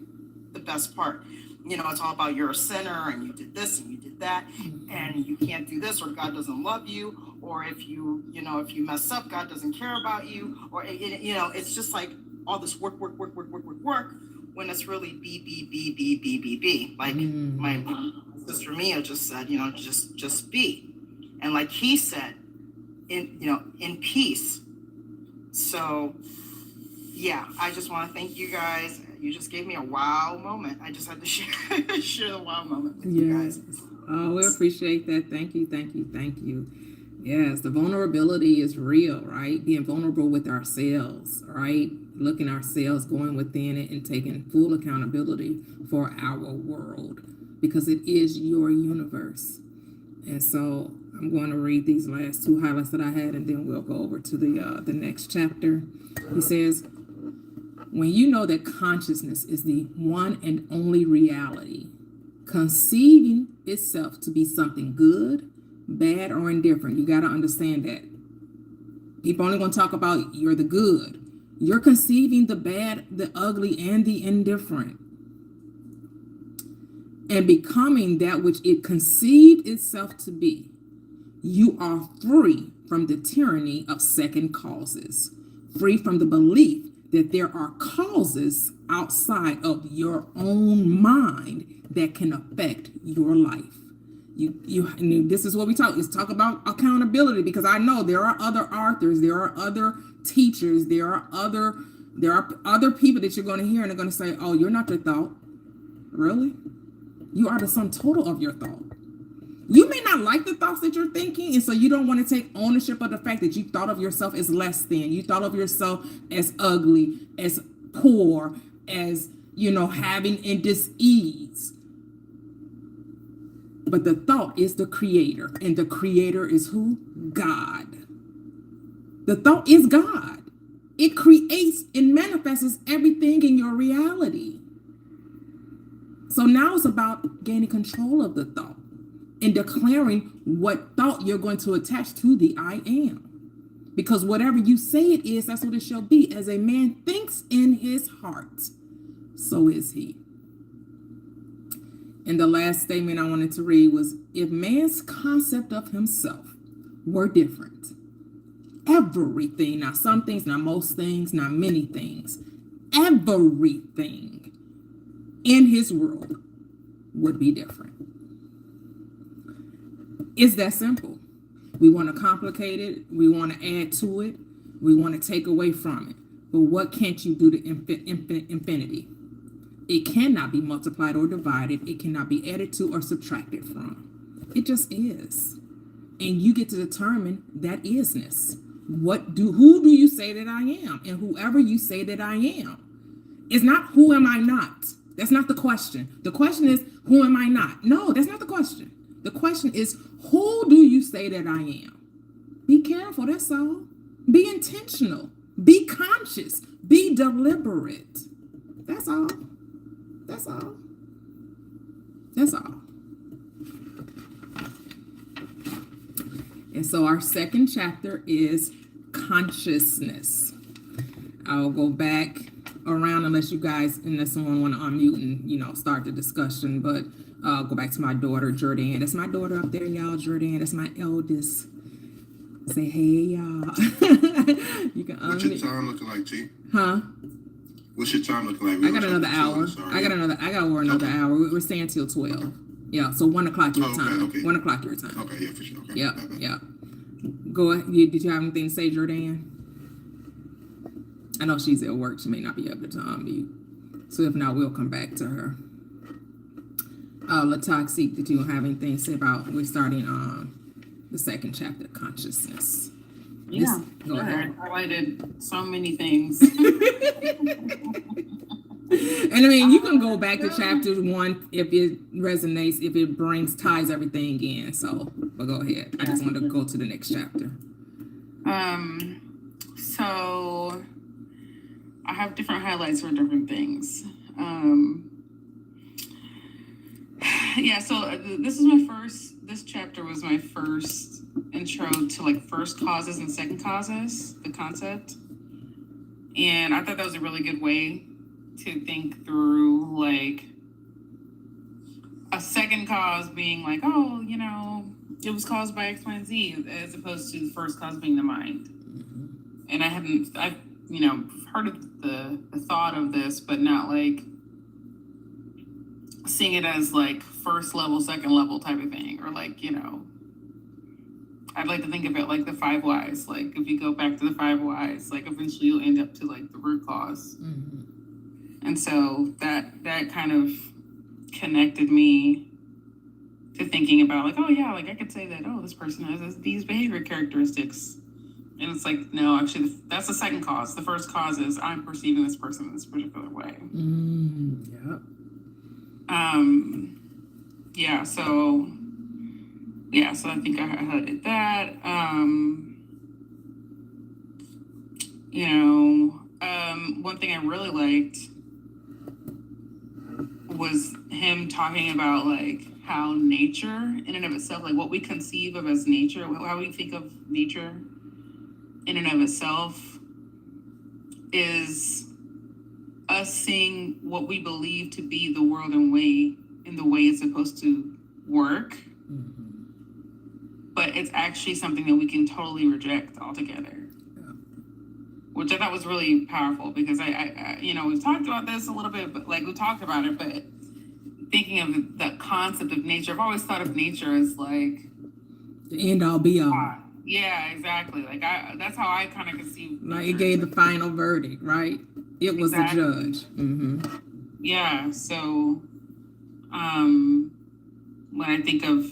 the best part. It's all about you're a sinner and you did this and you did that and you can't do this, or God doesn't love you, or if you mess up, God doesn't care about you, or it's just like all this work, when it's really B, B, B, B, B, B, B. Like my sister Mia just said, you know, just be. And like he said, in peace. So yeah, I just want to thank you guys. You just gave me a wow moment. I just had to share the wow moment with you guys. Oh, we appreciate that. Thank you, thank you, thank you. Yes, the vulnerability is real, right? Being vulnerable with ourselves, right? Looking ourselves, going within it and taking full accountability for our world, because it is your universe. And so I'm going to read these last two highlights that I had, and then we'll go over to the next chapter. He says, when you know that consciousness is the one and only reality, conceiving itself to be something good, bad, or indifferent, you got to understand that. People only going to talk about you're the good. You're conceiving the bad, the ugly, and the indifferent, and becoming that which it conceived itself to be. You are free from the tyranny of second causes, free from the belief that there are causes outside of your own mind that can affect your life. This is what we talk about accountability, because I know there are other authors, there are other teachers, there are other people that you're going to hear, and they're going to say, oh, you're not your thought. Really? You are the sum total of your thought. You may not like the thoughts that you're thinking, and so you don't want to take ownership of the fact that you thought of yourself as less than. You thought of yourself as ugly, as poor, as, having in dis-ease. But the thought is the creator, and the creator is who? God. The thought is God. It creates and manifests everything in your reality. So now it's about gaining control of the thought and declaring what thought you're going to attach to the I am. Because whatever you say it is, that's what it shall be. As a man thinks in his heart, so is he. And the last statement I wanted to read was, if man's concept of himself were different, everything, not some things, not most things, not many things, everything in his world would be different. It's that simple. We want to complicate it. We want to add to it. We want to take away from it. But what can't you do to infinity? It cannot be multiplied or divided. It cannot be added to or subtracted from. It just is. And you get to determine that isness. Who do you say that I am? And whoever you say that I am. It's not who am I not. That's not the question. The question is, who am I not? No, that's not the question. The question is, who do you say that I am? Be careful, that's all. Be intentional. Be conscious. Be deliberate. That's all. That's all. That's all. And so our second chapter is consciousness. I'll go back around unless someone want to unmute and, start the discussion, but go back to my daughter, Jordan. That's my daughter up there, y'all. Jordan, that's my eldest. Say, hey, y'all. You can What's your time looking like, T? Huh? What's your time looking like? I got another hour. I got another hour. We're staying till 12. Yeah, so 1 o'clock your time. Okay. 1 o'clock your time. Okay, yeah, for sure. Okay. Yep. Go ahead. Did you have anything to say, Jordan? I know she's at work. She may not be able to unmute. So if not, we'll come back to her. Latoxic, did you have anything to say about, we're starting the second chapter, consciousness? Yeah, Go ahead. I highlighted so many things. And I mean, you can go back to chapter 1 if it resonates, if it ties everything in. So, but go ahead. I just wanted to go to the next chapter. So I have different highlights for different things. So this chapter was my first intro to like first causes and second causes, the concept. And I thought that was a really good way to think through like a second cause being like, oh, it was caused by X, Y, and Z, as opposed to the first cause being the mind. And I've heard of the thought of this, but not like seeing it as like first level, second level type of thing, or like, you know, I'd like to think of it like the 5 whys. Like if you go back to the 5 whys, like eventually you'll end up to like the root cause. And so that kind of connected me to thinking about like, oh yeah, like I could say that, oh, this person has these behavior characteristics. And it's like, no, actually that's the second cause. The first cause is I'm perceiving this person in this particular way. Yep. So I think I highlighted that. One thing I really liked was him talking about like how nature in and of itself, like what we conceive of as nature, how we think of nature in and of itself is us seeing what we believe to be the world in the way it's supposed to work. But it's actually something that we can totally reject altogether. Which I thought was really powerful because I we've talked about this a little bit, but like we talked about it, but thinking of the concept of nature, I've always thought of nature as like The end all be all. Yeah, exactly. Like that's how I kind of conceive. Like it gave the final verdict, right? It was Exactly. the judge. Yeah. So, when I think of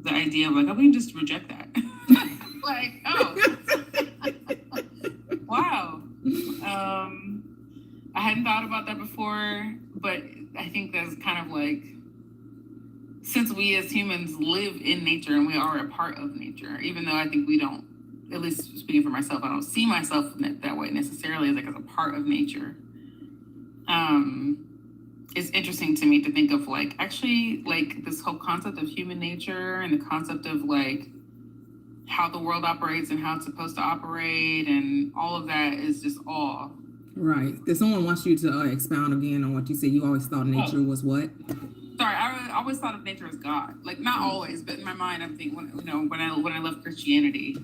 the idea of like, oh, we can just reject that. Like, oh, wow. I hadn't thought about that before, but I think that's kind of like, since we as humans live in nature and we are a part of nature, even though I think we don't, at least speaking for myself, I don't see myself that way necessarily as like as a part of nature. It's interesting to me to think of like actually like this whole concept of human nature and the concept of like how the world operates and how it's supposed to operate and all of that is just awe. Right. If someone wants you to expound again on what you said, you always thought nature was what? Sorry, I always thought of nature as God. Like not always, but in my mind, I'm thinking when I left Christianity,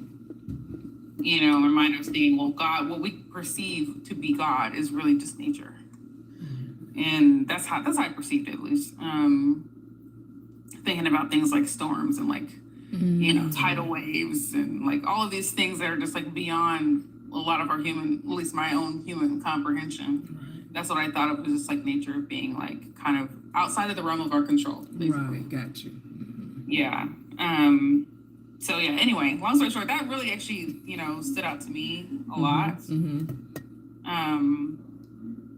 in my mind I was thinking, well, God, what we perceive to be God is really just nature, and that's how I perceived it, at least. Thinking about things like storms and like tidal waves and like all of these things that are just like beyond a lot of our human, at least my own human comprehension. That's what I thought of as just like nature being like kind of outside of the realm of our control, basically. Right, got you. Yeah. So yeah, anyway, long story short, that really actually, stood out to me a lot.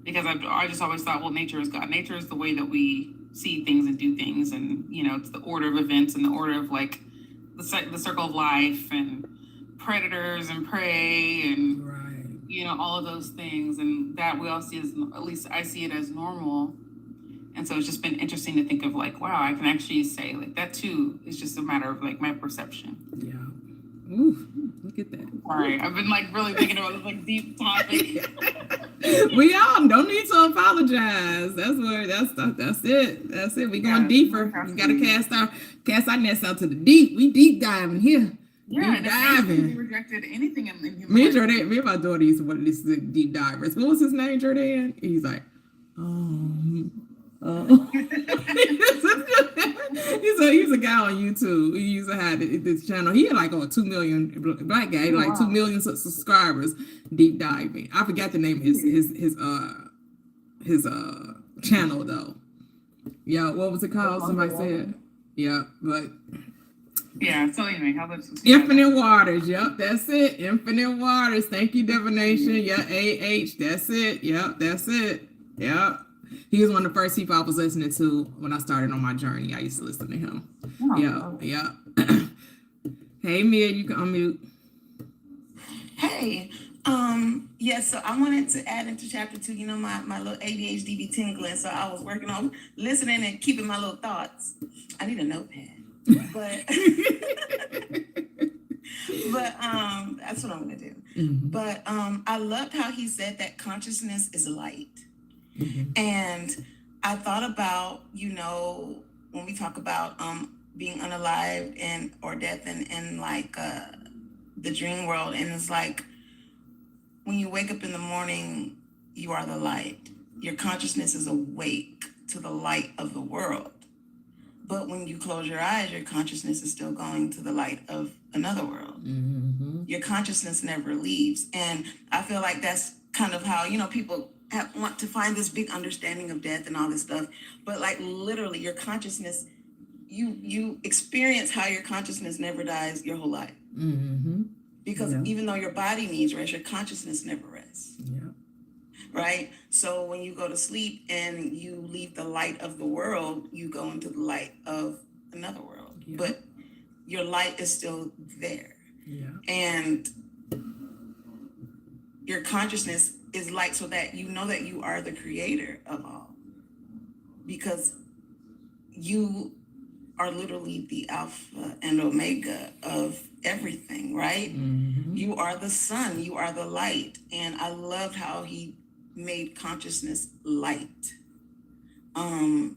Because I just always thought, well, nature is God. Nature is the way that we see things and do things. And, it's the order of events and the order of like the circle of life and predators and prey and, all of those things. And that we all see as, at least I see it as normal. And so it's just been interesting to think of like, wow, I can actually say like that too. It's just a matter of like my perception. Yeah. Ooh, look at that. Sorry, I've been like really thinking about this like deep topic. We all don't need to apologize. That's it. That's it. We going deeper. We gotta cast our nets out to the deep. We deep diving here. Yeah, deep diving. We rejected anything in human Me and life. Jordan, me and my daughter used to one of these deep divers. What was his name, Jordan? He's like, he's a guy on YouTube. He used to have this channel. He had like over 2 million black guy, like 2 million subscribers. Deep diving. I forgot the name of his channel though. Yeah, what was it called? Somebody said. Yeah, but Yeah. So anyway, how about Infinite Waters? Yep, that's it. Infinite Waters. Thank you, Divination. Yeah, AH. That's it. Yep, that's it. Yep. He was one of the first people I was listening to when I started on my journey. I used to listen to him. Yeah. Hey, Mia, you can unmute. Hey, so I wanted to add into chapter 2, my little ADHD be tingling. So I was working on listening and keeping my little thoughts. I need a notepad, but, that's what I'm going to do. But, I loved how he said that consciousness is light. And I thought about, when we talk about, being unalived or death and like, the dream world, and it's like when you wake up in the morning, you are the light. Your consciousness is awake. to the light of the world. But when you close your eyes, your consciousness is still going to the light of another world. Mm-hmm. Your consciousness never leaves. And I feel like that's kind of how, people want to find this big understanding of death and all this stuff. But like literally your consciousness, you experience how your consciousness never dies your whole life. Mm-hmm. Because even though your body needs rest, your consciousness never rests. Yeah. Right? So when you go to sleep and you leave the light of the world, you go into the light of another world. Yeah. But your light is still there. Yeah. And your consciousness is light so that you know that you are the creator of all. Because you are literally the alpha and omega of everything, right? Mm-hmm. You are the sun, you are the light. And I loved how he made consciousness light. And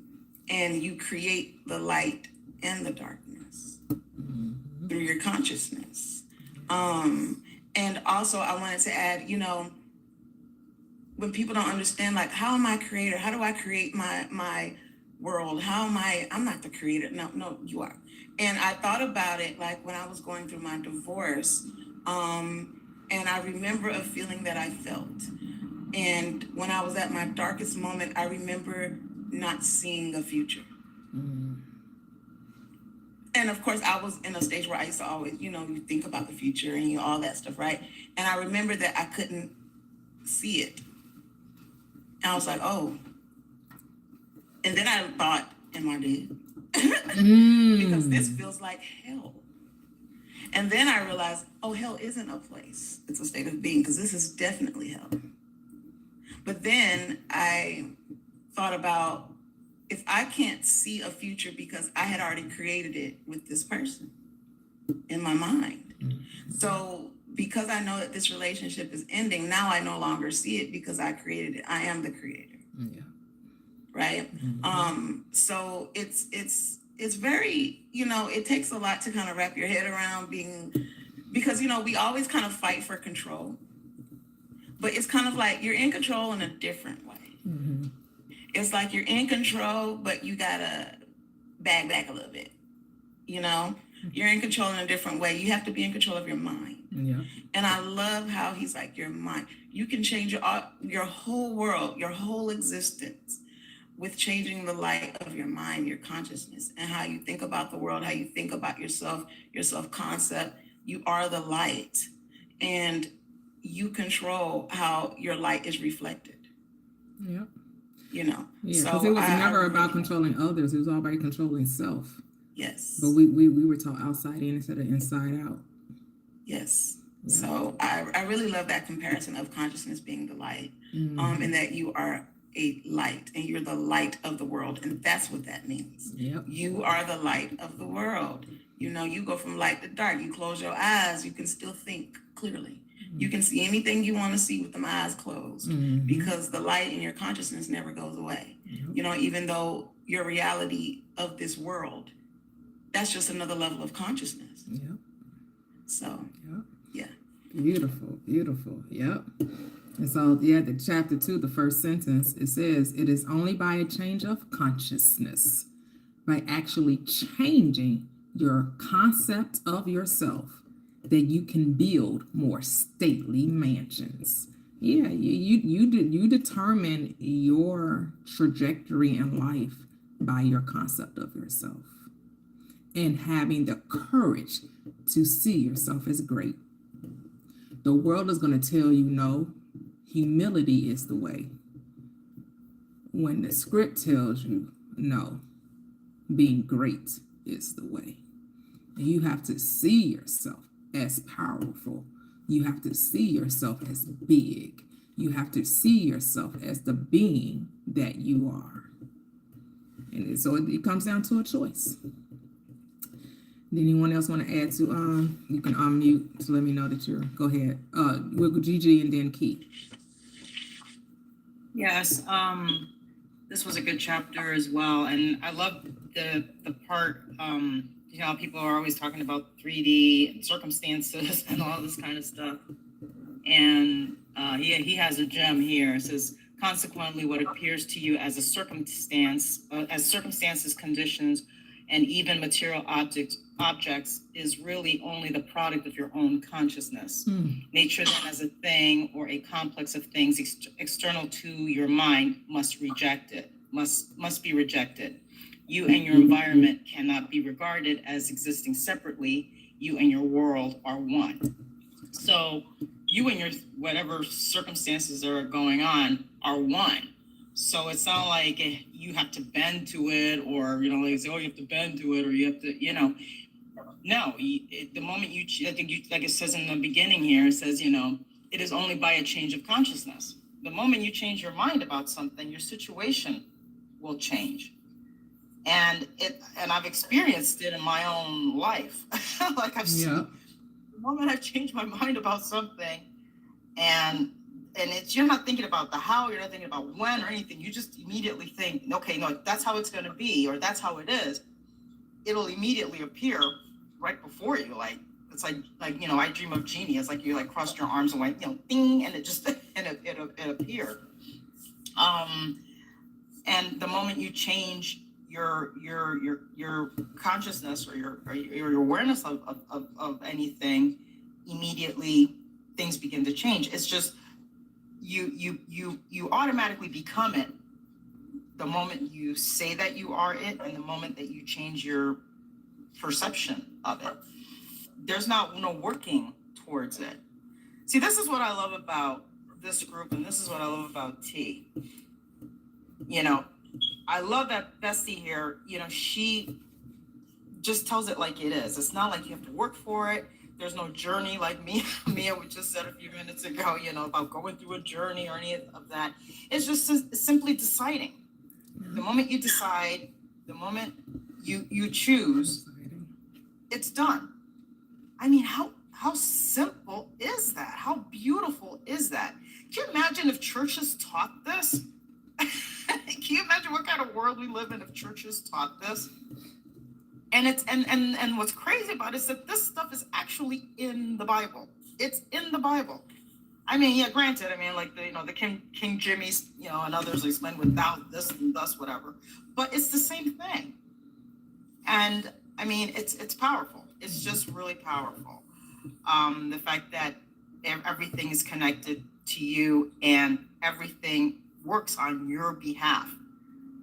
you create the light and the darkness through your consciousness. And also I wanted to add, when people don't understand, like, how am I a creator? How do I create my world? I'm not the creator. No, you are. And I thought about it like when I was going through my divorce. And I remember a feeling that I felt. And when I was at my darkest moment, I remember not seeing a future. Mm-hmm. And of course, I was in a stage where I used to always, you think about the future and all that stuff, right? And I remember that I couldn't see it. And I was like, oh. And then I thought, am I dead? Because this feels like hell. And then I realized, oh, hell isn't a place. It's a state of being, because this is definitely hell. But then I thought about, if I can't see a future because I had already created it with this person in my mind. So because I know that this relationship is ending, now I no longer see it because I created it. I am the creator. Yeah. Right? Mm-hmm. So it's very, it takes a lot to kind of wrap your head around because, we always kind of fight for control. But it's kind of like you're in control in a different way. Mm-hmm. It's like you're in control, but you gotta bag back a little bit. You're in control in a different way. You have to be in control of your mind. Yeah. And I love how he's like, your mind. You can change your whole world, your whole existence with changing the light of your mind, your consciousness, and how you think about the world, how you think about yourself, your self-concept. You are the light. And you control how your light is reflected. Yeah. Yeah, because it was never about controlling others. It was all about controlling self. Yes. But we were taught outside in instead of inside out. Yes. Yeah. So I really love that comparison of consciousness being the light, Mm-hmm. and that you are a light and you're the light of the world. And that's what that means. Yep. You are the light of the world. You go from light to dark. You close your eyes, you can still think clearly. You can see anything you want to see with them eyes closed, Mm-hmm. because the light in your consciousness never goes away. Yep. Even though your reality of this world, that's just another level of consciousness. Yep. So, Yep. yeah. Beautiful. Yep. And so, the chapter 2, the first sentence, it says, it is only by a change of consciousness, by actually changing your concept of yourself, that you can build more stately mansions. Yeah, you determine your trajectory in life by your concept of yourself and having the courage to see yourself as great. The world is going to tell you no. Humility is the way. When the script tells you no, being great is the way. And you have to see yourself as powerful. You have to see yourself as big. You have to see yourself as the being that you are. And so it comes down to a choice. Did anyone else want to add to, you can unmute to let me know that you're, go ahead. We'll go Gigi and then Keith. Yes, this was a good chapter as well. And I love the part, people are always talking about 3D and circumstances and all this kind of stuff. And he has a gem here. It says, Consequently, what appears to you as a circumstance, as circumstances, conditions, and even material objects is really only the product of your own consciousness. Nature then as a thing or a complex of things external to your mind must reject it, must be rejected. You and your environment cannot be regarded as existing separately. You and your world are one. So you and your whatever circumstances are going on are one. So it's not like you have to bend to it, or, you know, like say, oh, you have to bend to it, or you have to, you know, no, the moment I think you, like it says in the beginning here, it says, you know, it is only by a change of consciousness. The moment you change your mind about something, your situation will change. And I've experienced it in my own life. Like I've seen, the moment I've changed my mind about something, and it's, you're not thinking about the how, you're not thinking about when or anything. You just immediately think, okay, no, that's how it's going to be, or that's how it is. It'll immediately appear right before you. Like, it's like, you know, I dream of Genie. It's like you like crossed your arms and went, you know, ding, and it just, and it appeared. And the moment you change your consciousness or your awareness of anything, immediately things begin to change. It's just, you automatically become it the moment you say that you are it, and the moment that you change your perception of it. There's no working towards it. See, this is what I love about this group, and this is what I love about T. You know, I love that Bessie here, you know, she just tells it like it is. It's not like you have to work for it. There's no journey like Mia, we just said a few minutes ago, you know, about going through a journey or any of that. It's just simply deciding. The moment you decide, the moment you choose, it's done. I mean, how simple is that? How beautiful is that? Can you imagine if churches taught this? Can you imagine what kind of world we live in if churches taught this? And it's and what's crazy about it is that this stuff is actually in the Bible. It's in the Bible. I mean, yeah, granted, I mean, like the King Jimmy's, you know, and others explain without this and thus whatever, but it's the same thing. And I mean, it's powerful. It's just really powerful. The fact that everything is connected to you and everything works on your behalf.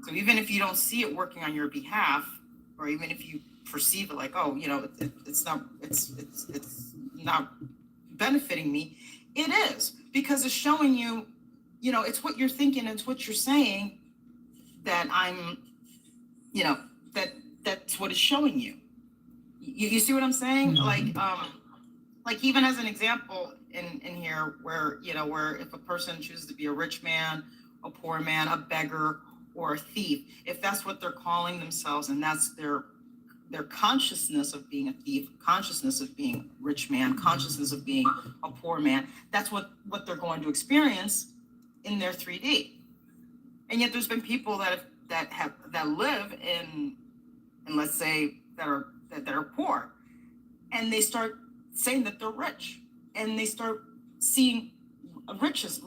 So even if you don't see it working on your behalf, or even if you perceive it like, oh, you know, it's not benefiting me, it is, because it's showing you, you know, it's what you're thinking, it's what you're saying that I'm, you know, that's what it's showing you. You see what I'm saying? Mm-hmm. Like even as an example in here where, you know, where if a person chooses to be a rich man, a poor man, a beggar, or a thief, if that's what they're calling themselves, and that's their consciousness of being a thief, consciousness of being a rich man, consciousness of being a poor man, that's what they're going to experience in their 3D. And yet there's been people that live in let's say that are poor, and they start saying that they're rich, and they start seeing riches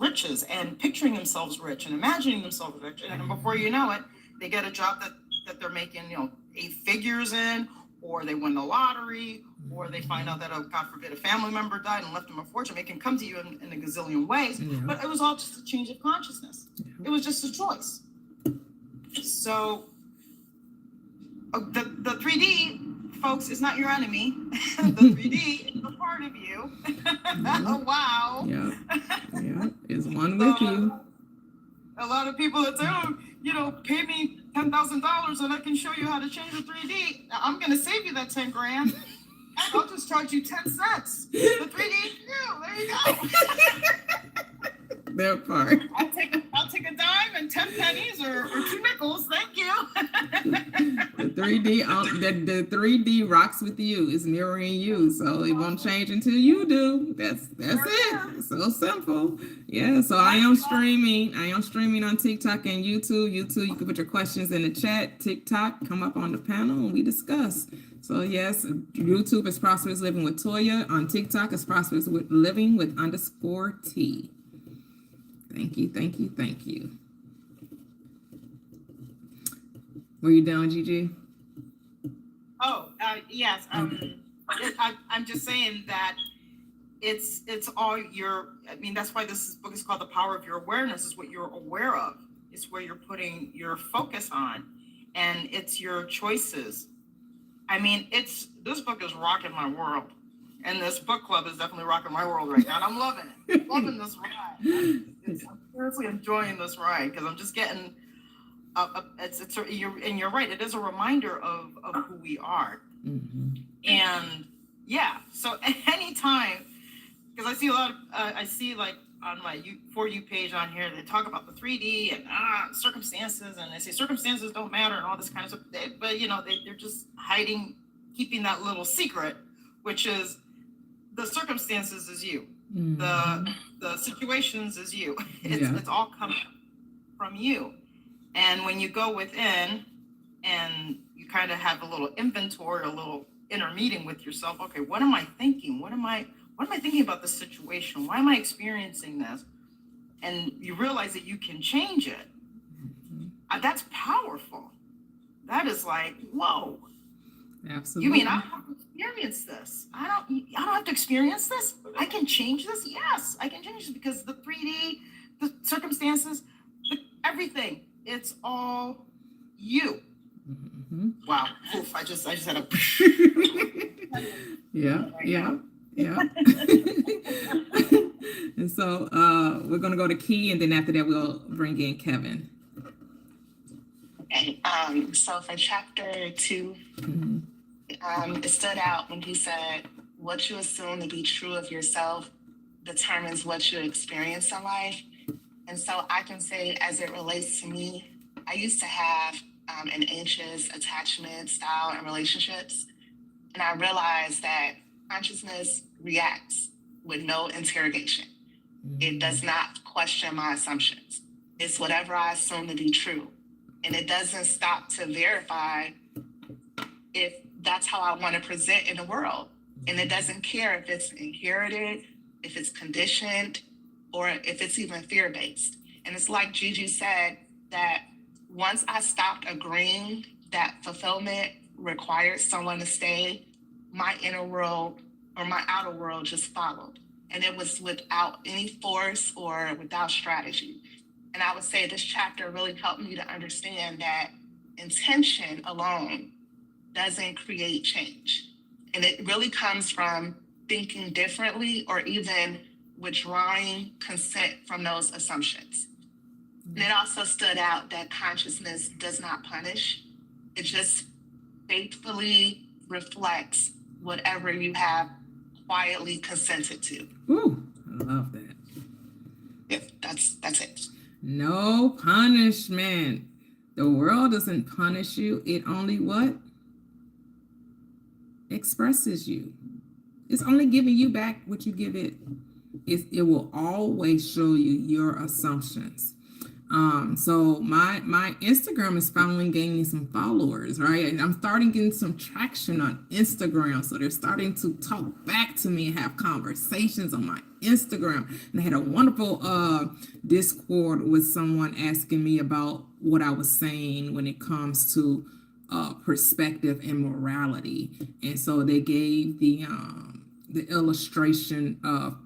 and picturing themselves rich and imagining themselves rich, and then before you know it, they get a job that they're making, you know, 8 figures in, or they win the lottery, or they find out that, oh, God forbid, a family member died and left them a fortune. It can come to you in a gazillion ways, but it was all just a change of consciousness. It was just a choice. So the 3D, folks, is not your enemy. The 3D is a part of you. Oh, wow. Yeah, it's one with you. A lot of people that say, oh, you know, pay me $10,000 and I can show you how to change the 3D. Now, I'm going to save you that 10 grand. I'll just charge you 10 cents. The 3D, there you go. That part. I'll take a dime and 10 pennies or 2 nickels. Thank you. The 3D, the 3D rocks with you. It's mirroring you, so it won't change until you do. That's it. It's so simple. Yeah. So I am streaming on TikTok and YouTube. YouTube, you can put your questions in the chat. TikTok, come up on the panel and we discuss. So yes, YouTube is Prosperous Living with Toya. On TikTok, it's Prosperous Living with _T. Thank you, thank you, thank you. Were you done, Gigi? Oh, yes, I'm just saying that it's all your, I mean, that's why book is called The Power of Your Awareness, is what you're aware of. It's where you're putting your focus on, and it's your choices. I mean, this book is rocking my world, and this book club is definitely rocking my world right now, and I'm loving it. Loving this ride. I'm seriously enjoying this ride, because I'm just getting, you're right, it is a reminder of who we are. Mm-hmm. And yeah, so anytime, because I see a lot of, I see like on my For You page on here, they talk about the 3D and circumstances, and they say circumstances don't matter and all this kind of stuff. But you know, they're just hiding, keeping that little secret, which is the circumstances is you, Mm-hmm. the situations is you. Yeah. It's all coming from you. And when you go within and you kind of have a little inventory, a little inner meeting with yourself. Okay, what am I thinking? What am I thinking about this situation? Why am I experiencing this? And you realize that you can change it. That's powerful. That is like, whoa. Absolutely. You mean I don't have to experience this? I don't have to experience this? I can change this? Yes, I can change this, because the 3D, the circumstances, everything, it's all you. Mm-hmm. Wow. Oof, I just had a Yeah. And so we're gonna go to Key, and then after that we'll bring in Kevin. Okay. So for chapter 2, Mm-hmm. it stood out when he said, "What you assume to be true of yourself determines what you experience in life." And so I can say, as it relates to me, I used to have an anxious attachment style in relationships. And I realized that consciousness reacts with no interrogation. It does not question my assumptions. It's whatever I assume to be true. And it doesn't stop to verify if that's how I want to present in the world. And it doesn't care if it's inherited, if it's conditioned, or if it's even fear-based. And it's like Gigi said, that once I stopped agreeing that fulfillment required someone to stay, my inner world or my outer world just followed. And it was without any force or without strategy. And I would say this chapter really helped me to understand that intention alone doesn't create change. And it really comes from thinking differently, or even withdrawing consent from those assumptions. And it also stood out that consciousness does not punish. It just faithfully reflects whatever you have quietly consented to. Ooh, I love that. Yep, that's it. No punishment. The world doesn't punish you. It only what? Expresses you. It's only giving you back what you give it. It will always show you your assumptions. So my Instagram is finally gaining some followers, right? And I'm starting getting some traction on Instagram. So they're starting to talk back to me and have conversations on my Instagram. And I had a wonderful Discord with someone asking me about what I was saying when it comes to perspective and morality. And so they gave the illustration of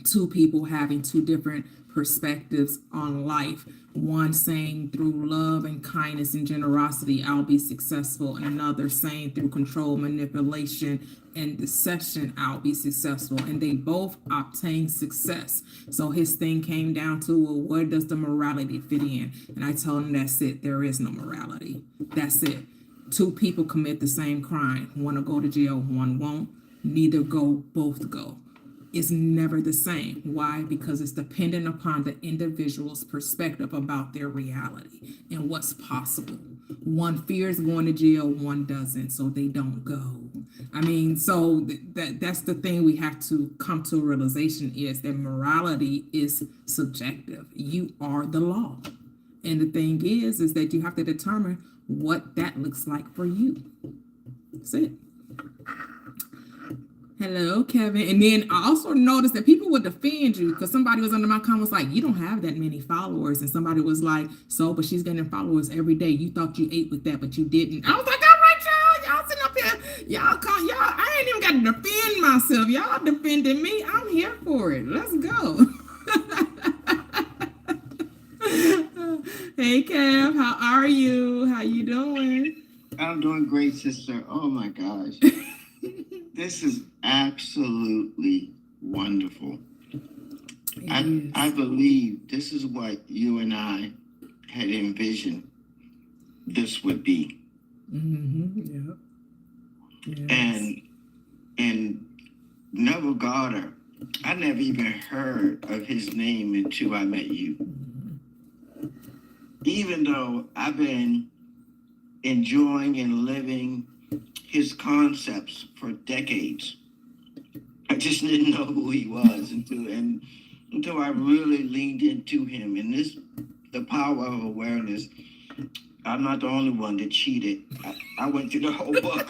two people having two different perspectives on life. One saying through love and kindness and generosity, I'll be successful. And another saying through control, manipulation, and deception, I'll be successful. And they both obtained success. So his thing came down to, well, where does the morality fit in? And I told him, that's it. There is no morality. That's it. Two people commit the same crime. One will go to jail, one won't. Neither go, both go. It's never the same. Why? Because it's dependent upon the individual's perspective about their reality and what's possible. One fears going to jail, one doesn't, so they don't go. I mean, so that's the thing we have to come to a realization, is that morality is subjective. You are the law. And the thing is that you have to determine what that looks like for you. That's it. Hello, Kevin. And then I also noticed that people would defend you because somebody was under my comments like, you don't have that many followers. And somebody was like, so, but she's getting followers every day. You thought you ate with that, but you didn't. I was like, all right, y'all. Y'all sitting up here. I ain't even got to defend myself. Y'all defending me. I'm here for it. Let's go. Hey, Kev. How are you? How you doing? I'm doing great, sister. Oh my gosh. This is absolutely wonderful. I believe this is what you and I had envisioned this would be. Mm-hmm. Yeah. Yes. And Neville Goddard, I never even heard of his name until I met you. Mm-hmm. Even though I've been enjoying and living his concepts for decades, I just didn't know who he was until I really leaned into him. And the power of awareness. I'm not the only one that cheated. I went through the whole book.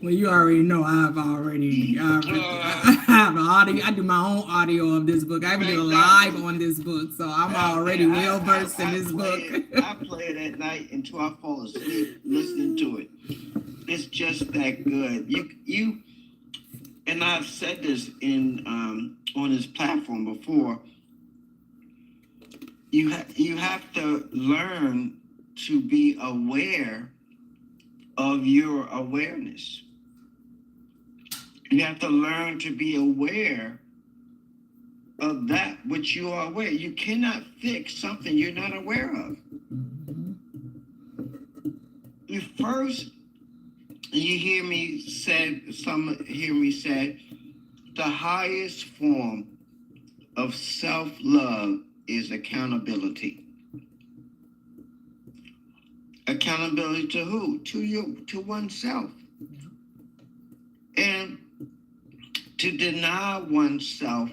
Well, you already know I have an audio. I do my own audio of this book. I even did a live on this book, so I'm already well versed in this book. I play it at night until I fall asleep listening to it. It's just that good. You and I've said this on this platform before. You have to learn to be aware of your awareness. You have to learn to be aware of that which you are aware. You cannot fix something you're not aware of. You hear me say, the highest form of self-love is accountability. Accountability to who? To oneself. And to deny oneself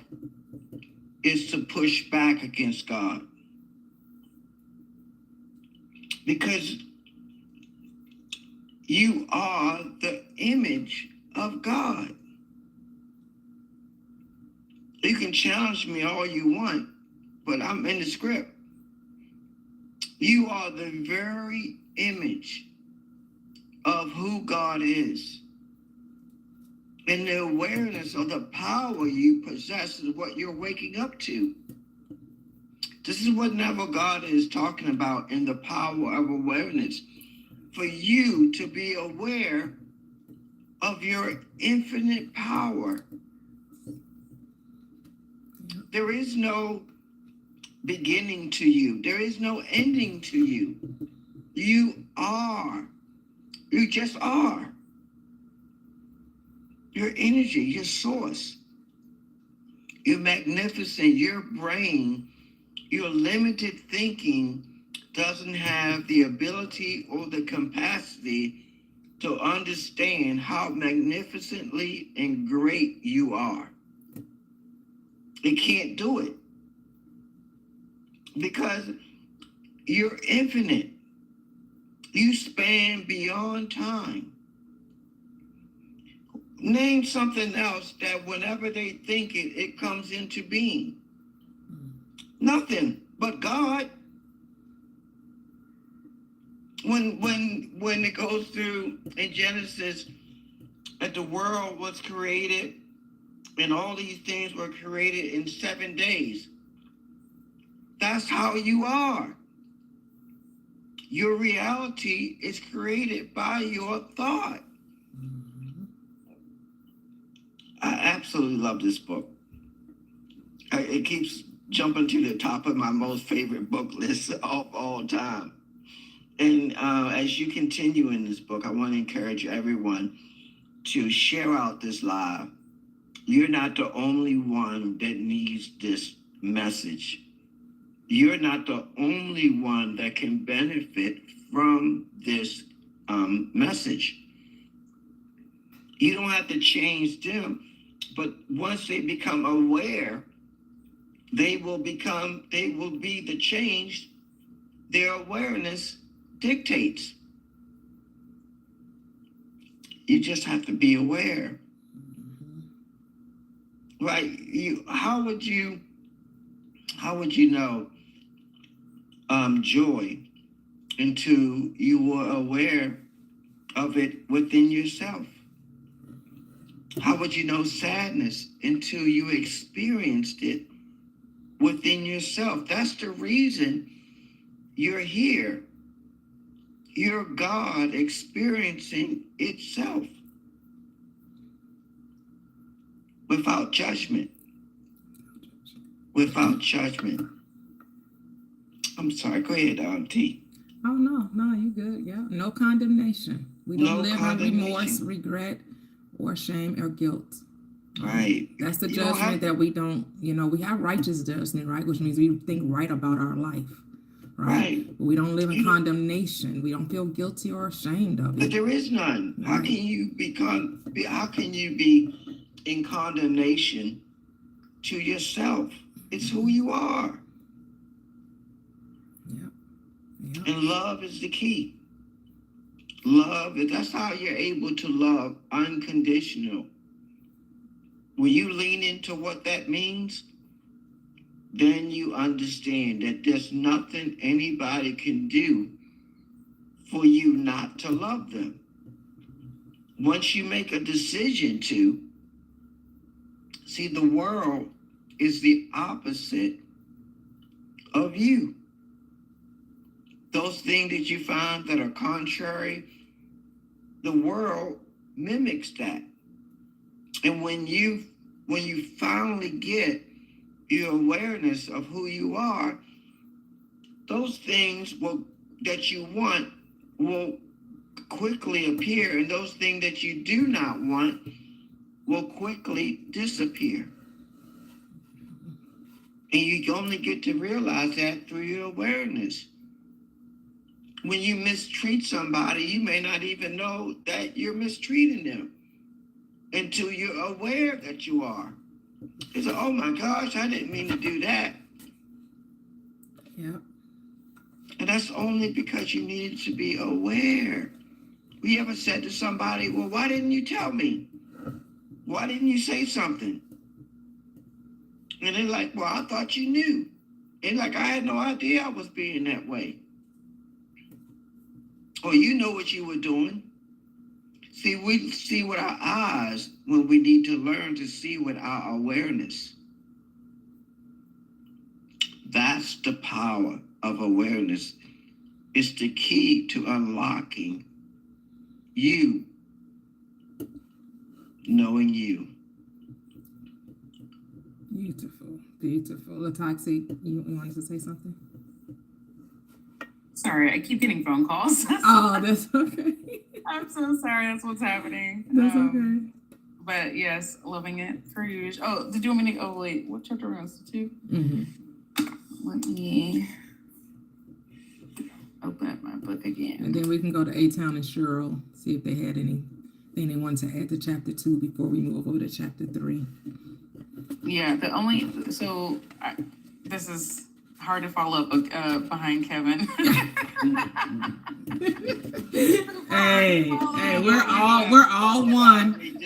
is to push back against God. Because you are the image of God. You can challenge me all you want, but I'm in the script. You are the very image of who God is. And the awareness of the power you possess is what you're waking up to. This is what Neville Goddard is talking about in the power of awareness. For you to be aware of your infinite power. There is no beginning to you. There is no ending to you. You are. You just are. Your energy, your source. You're magnificent. Your brain, your limited thinking doesn't have the ability or the capacity to understand how magnificently and great you are. It can't do it. Because you're infinite. You span beyond time. Name something else that whenever they think it, it comes into being. Nothing but God. When it goes through in Genesis that the world was created and all these things were created in 7 days. That's how you are. Your reality is created by your thought. I absolutely love this book. It keeps jumping to the top of my most favorite book list of all time. And as you continue in this book, I want to encourage everyone to share out this live. You're not the only one that needs this message. You're not the only one that can benefit from this message. You don't have to change them, but once they become aware, they will be the change their awareness dictates. You just have to be aware. Like how would you know joy until you were aware of it within yourself? How would you know sadness until you experienced it within yourself? That's the reason you're here. You're God experiencing itself without judgment. Without judgment. I'm sorry, go ahead, T. Oh, no, you good. Yeah. No condemnation. We don't live in remorse, regret, or shame or guilt. Right. That's the judgment that we don't, we have righteous judgment, right? Which means we think right about our life, right? But we don't live in condemnation. We don't feel guilty or ashamed of it. But there is none. Right. How can you be in condemnation to yourself? It's who you are. Yeah. And love is the key. That's how you're able to love unconditional. When you lean into what that means, then you understand that there's nothing anybody can do for you not to love them. Once you make a decision to, see, the world is the opposite of you. Those things that you find that are contrary, the world mimics that. And when you finally get your awareness of who you are, those things that you want will quickly appear, and those things that you do not want will quickly disappear. And you only get to realize that through your awareness. When you mistreat somebody, you may not even know that you're mistreating them until you're aware that you are. It's like, oh my gosh, I didn't mean to do that. Yeah. And that's only because you needed to be aware. We ever said to somebody, well, why didn't you tell me? Why didn't you say something? And they're like, well, I thought you knew. And like, I had no idea I was being that way. Or you know what you were doing. See, we see with our eyes when we need to learn to see with our awareness. That's the power of awareness. It's the key to unlocking you, knowing you. Beautiful, beautiful. Latoxi, you wanted to say something? Sorry, I keep getting phone calls. Oh, that's okay. I'm so sorry. That's what's happening. That's okay. But yes, loving it for you. Oh, did you want me to? Oh wait, what chapter are we on? 2? Mm-hmm. Let me open up my book again. And then we can go to A-Town and Cheryl, see if they had anything they wanted to add to chapter 2 before we move over to chapter 3. Yeah, this is hard to follow up behind Kevin. Hey, we're all one.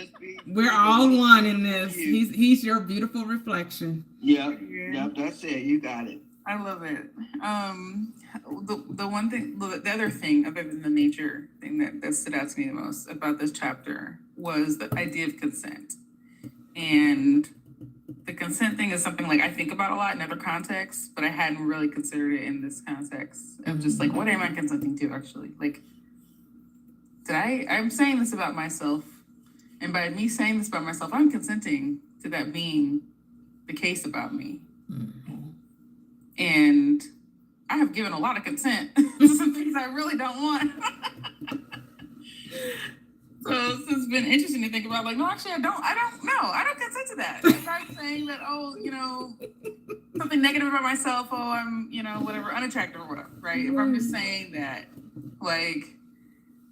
We're all one in this. He's your beautiful reflection. Yep, that's it. You got it. I love it. The one thing, the other thing, other than the nature thing that stood out to me the most about this chapter was the idea of consent. And the consent thing is something like I think about a lot in other contexts, but I hadn't really considered it in this context of just like, what am I consenting to actually? Like, I'm saying this about myself, and by me saying this about myself, I'm consenting to that being the case about me. Mm-hmm. And I have given a lot of consent to some things I really don't want. So it's been interesting to think about, like, no, actually, I don't consent to that. If I'm saying that, something negative about myself, I'm, whatever, unattractive or whatever, right? If I'm just saying that, like,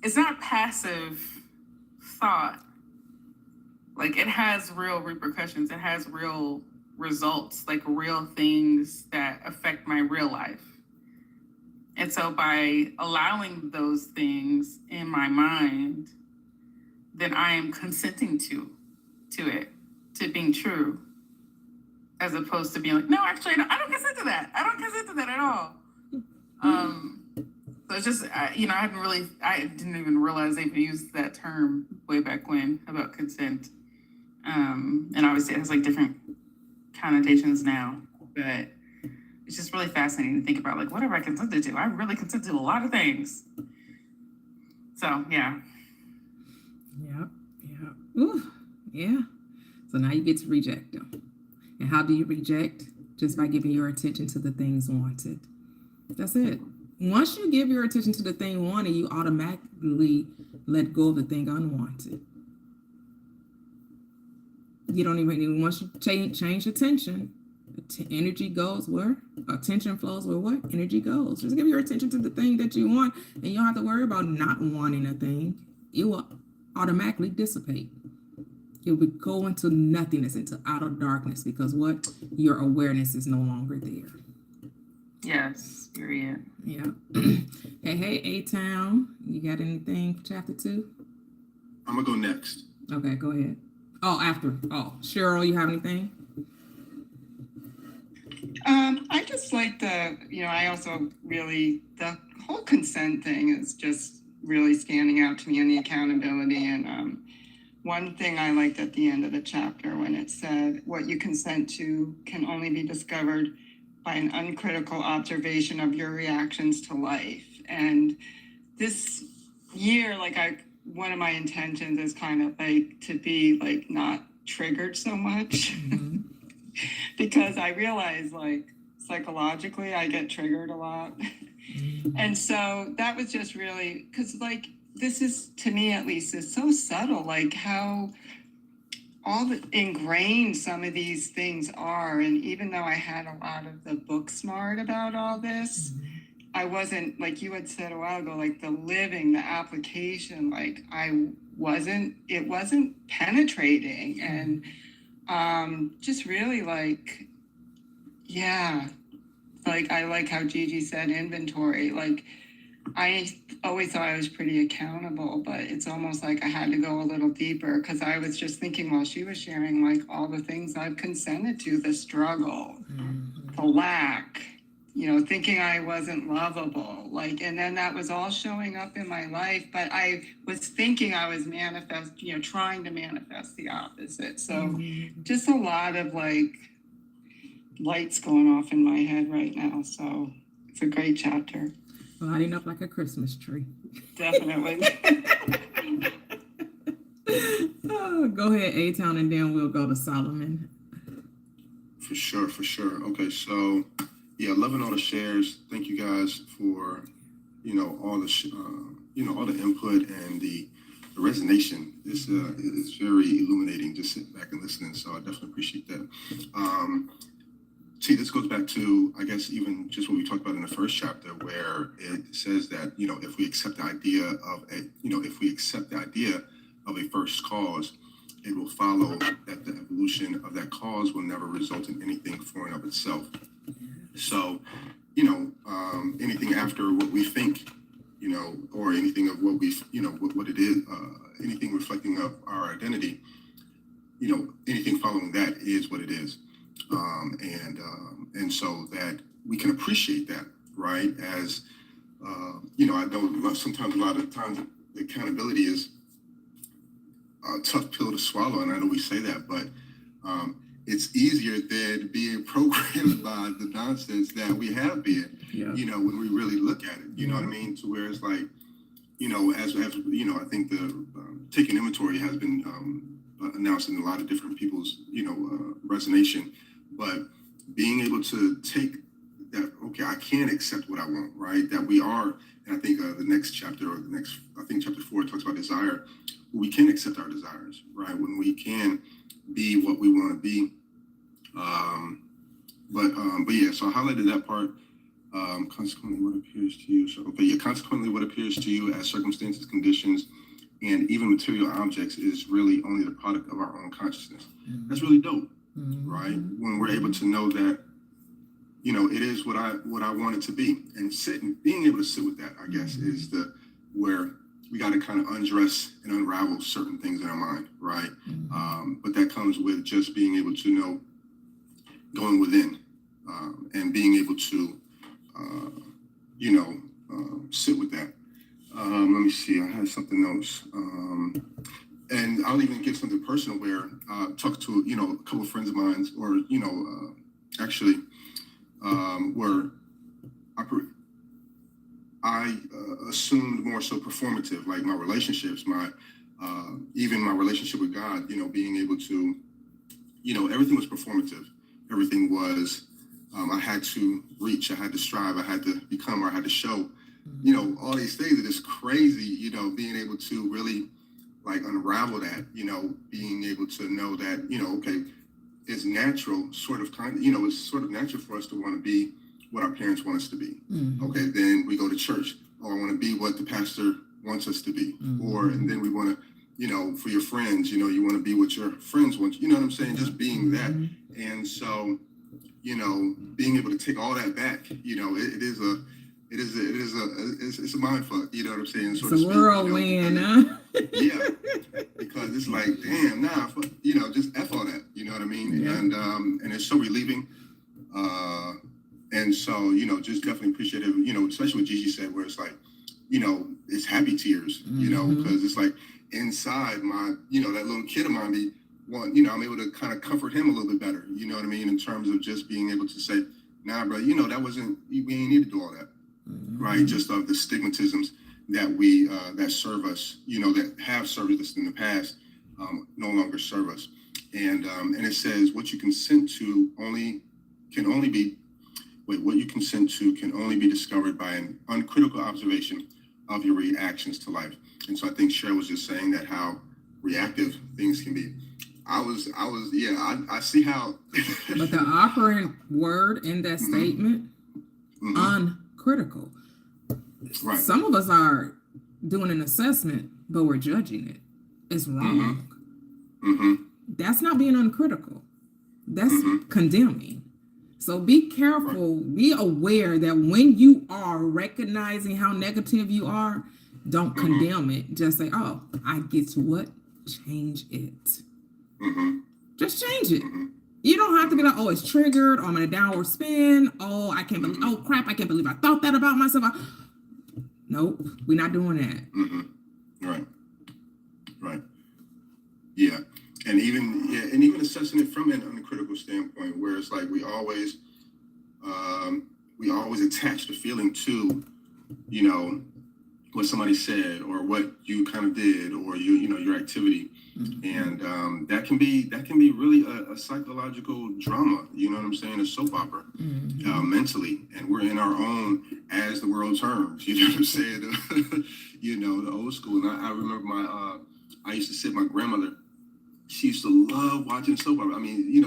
it's not passive thought. Like, it has real repercussions. It has real results, like real things that affect my real life. And so by allowing those things in my mind, then I am consenting to it, to being true, as opposed to being like, no, actually, I don't consent to that. I don't consent to that at all. So it's just, I didn't even realize they used that term way back when about consent. And obviously it has like different connotations now, but it's just really fascinating to think about, like, what have I consented to? I really consented to a lot of things. So, yeah. Yeah. Ooh, yeah. So now you get to reject them. And how do you reject? Just by giving your attention to the things wanted. That's it. Once you give your attention to the thing wanted, you automatically let go of the thing unwanted. You don't even, once you change attention, energy goes where? Attention flows where what? Energy goes. Just give your attention to the thing that you want, and you don't have to worry about not wanting a thing. It will automatically dissipate. It will go into nothingness, into outer darkness, because what? Your awareness is no longer there. Yes, period. Yeah. Hey, A-Town, you got anything for chapter 2? I'm gonna go next. Okay, go ahead. Oh, after. Oh, Cheryl, you have anything? I just like I also really, the whole consent thing is just really standing out to me, and the accountability. And one thing I liked at the end of the chapter when it said, what you consent to can only be discovered by an uncritical observation of your reactions to life. And this year, one of my intentions is kind of like to be like not triggered so much. Because I realize, like, psychologically I get triggered a lot. And so that was just really, because like this is, to me at least, is so subtle, like how all the ingrained some of these things are. And even though I had a lot of the book smart about all this, I wasn't, like you had said a while ago, like the living, the application, like it wasn't penetrating. And just really like, yeah, like I like how Gigi said inventory. Like I always thought I was pretty accountable, but it's almost like I had to go a little deeper, because I was just thinking while she was sharing, like all the things I've consented to, the struggle, the lack, thinking I wasn't lovable, like, and then that was all showing up in my life, but I was thinking I was trying to manifest the opposite. So just a lot of like lights going off in my head right now. So it's a great chapter. Lighting up like a Christmas tree. Definitely. Oh, go ahead, A-Town, and then we'll go to Solomon. For sure. Okay, so yeah, loving all the shares. Thank you guys for all the all the input and the resonation. It's very illuminating just sitting back and listening. So I definitely appreciate that. See, this goes back to, I guess, even just what we talked about in the first chapter, where it says that, if we accept the idea of a first cause, it will follow that the evolution of that cause will never result in anything foreign of itself. So, anything after what we think, or anything of what we, what it is, anything reflecting of our identity, anything following that is what it is. And so that we can appreciate that, right? As, I know sometimes a lot of times the accountability is a tough pill to swallow. And I know we say that, but it's easier than being programmed by the nonsense that we have been, when we really look at it, you know what I mean? To where it's like, as I think the taking inventory has been announced in a lot of different people's, resonation. But being able to take that, okay, I can accept what I want, right? That we are, and I think the next chapter, I think chapter 4 talks about desire. We can accept our desires, right? When we can be what we want to be. But yeah, so I highlighted that part. Consequently, what appears to you. So, okay, yeah, consequently, what appears to you as circumstances, conditions, and even material objects is really only the product of our own consciousness. That's really dope. Right? When we're able to know that, it is what I want it to be, and being able to sit with that, I guess, is where we got to kind of undress and unravel certain things in our mind, right? But that comes with just being able to know, going within, and being able to, sit with that. Let me see, I had something else. And I'll even give something personal where talk to, a couple of friends of mine, or, where I assumed more so performative, like my relationships, even my relationship with God, being able to, everything was performative. Everything was, I had to reach, I had to strive, I had to become, or I had to show, all these things. It is crazy, being able to really like unravel that, being able to know that, okay, it's natural, it's sort of natural for us to want to be what our parents want us to be. Okay, then we go to church. Oh, I want to be what the pastor wants us to be. And then we want to, for your friends, you want to be what your friends want. You know what I'm saying? Just being that. And so, being able to take all that back, it's a mind fuck. You know what I'm saying? It's a whirlwind, huh? Yeah, because it's like, damn, just F all that. You know what I mean? Yeah. And it's so relieving. And so, just definitely appreciative, especially what Gigi said, where it's like, it's happy tears, because it's like inside my, that little kid of mine, I'm able to kind of comfort him a little bit better, you know what I mean? In terms of just being able to say, nah, bro, that wasn't, we ain't need to do all that, right? Just of the stigmatisms that we, that serve us, that have served us in the past, no longer serve us. And it says, what you consent to what you consent to can only be discovered by an uncritical observation of your reactions to life. And so I think Cheryl was just saying that how reactive things can be. I see how. But the operant word in that statement, uncritical. Right. Some of us are doing an assessment, but we're judging it. It's wrong. That's not being uncritical. That's condemning. So be careful, be aware that when you are recognizing how negative you are, don't condemn it. Just say, oh, I get to what? Change it. Just change it. You don't have to be like, oh, it's triggered, or I'm in a downward spin. Oh, I can't believe, oh crap, I can't believe I thought that about myself. Nope, we're not doing that. Right. Yeah. And even assessing it from an uncritical standpoint, where it's like we always attach the feeling to, what somebody said or what you kind of did, or your activity, and that can be really a psychological drama. You know what I'm saying? A soap opera, mentally, and we're in our own as the world turns. You know what I'm saying? The old school. And I remember I used to sit my grandmother. She used to love watching soap opera. I mean,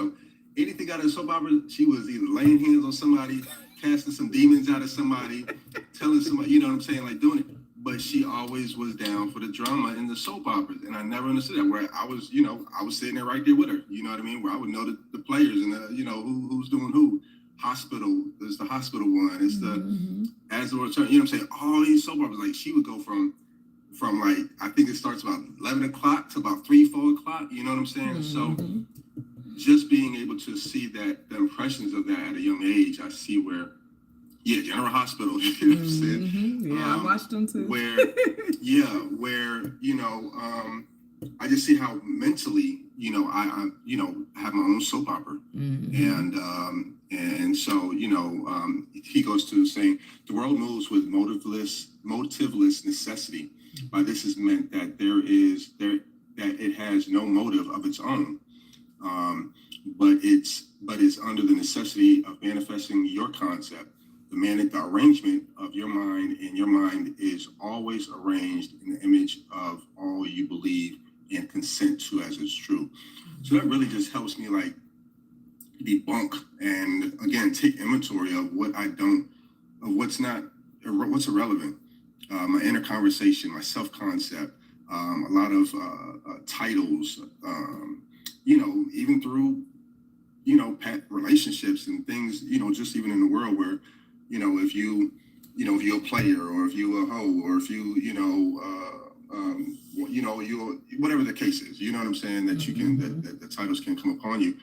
anything out of the soap opera, she was either laying hands on somebody, casting some demons out of somebody, telling somebody, you know what I'm saying, like doing it. But she always was down for the drama in the soap operas. And I never understood that, where I was, I was sitting there right there with her, you know what I mean? Where I would know the players and who's doing who. Hospital, there's the hospital one. It's the As the World Turns, you know what I'm saying? All these soap operas, like she would go from like, I think it starts about 11 o'clock to about 3, 4 o'clock. You know what I'm saying? So just being able to see that, the impressions of that at a young age, I see where, General Hospital, you know what I'm saying? Yeah, I watched them too. Where I just see how mentally, I have my own soap opera. And so, he goes to saying, the world moves with motiveless necessity. By this is meant that that it has no motive of its own, but it's under the necessity of manifesting your concept. The arrangement of your mind, and your mind is always arranged in the image of all you believe and consent to as it's true. So that really just helps me like debunk and again take inventory of what I don't, of what's not, what's irrelevant. My inner conversation, my self-concept, a lot of titles, even through, pet relationships and things, just even in the world where, if you're a player, or if you're a hoe, or if you, you'll whatever the case is, you know what I'm saying, that you can that the titles can come upon you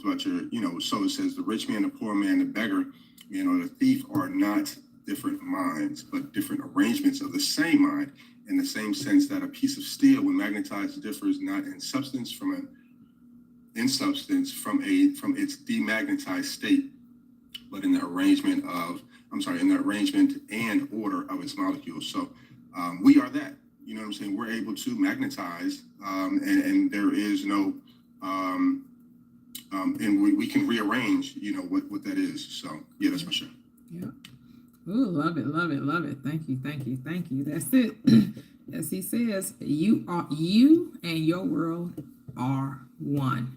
throughout your, so it says the rich man, the poor man, the beggar, the thief are not different minds, but different arrangements of the same mind, in the same sense that a piece of steel, when magnetized, differs not in substance from its demagnetized state, but in the arrangement and order of its molecules. So we are that, you know what I'm saying? We're able to magnetize, and there is no, and we can rearrange, what that is. So yeah, that's for sure. Yeah. Ooh, love it, love it, love it. Thank you, thank you, thank you. That's it. As he says, you and your world are one.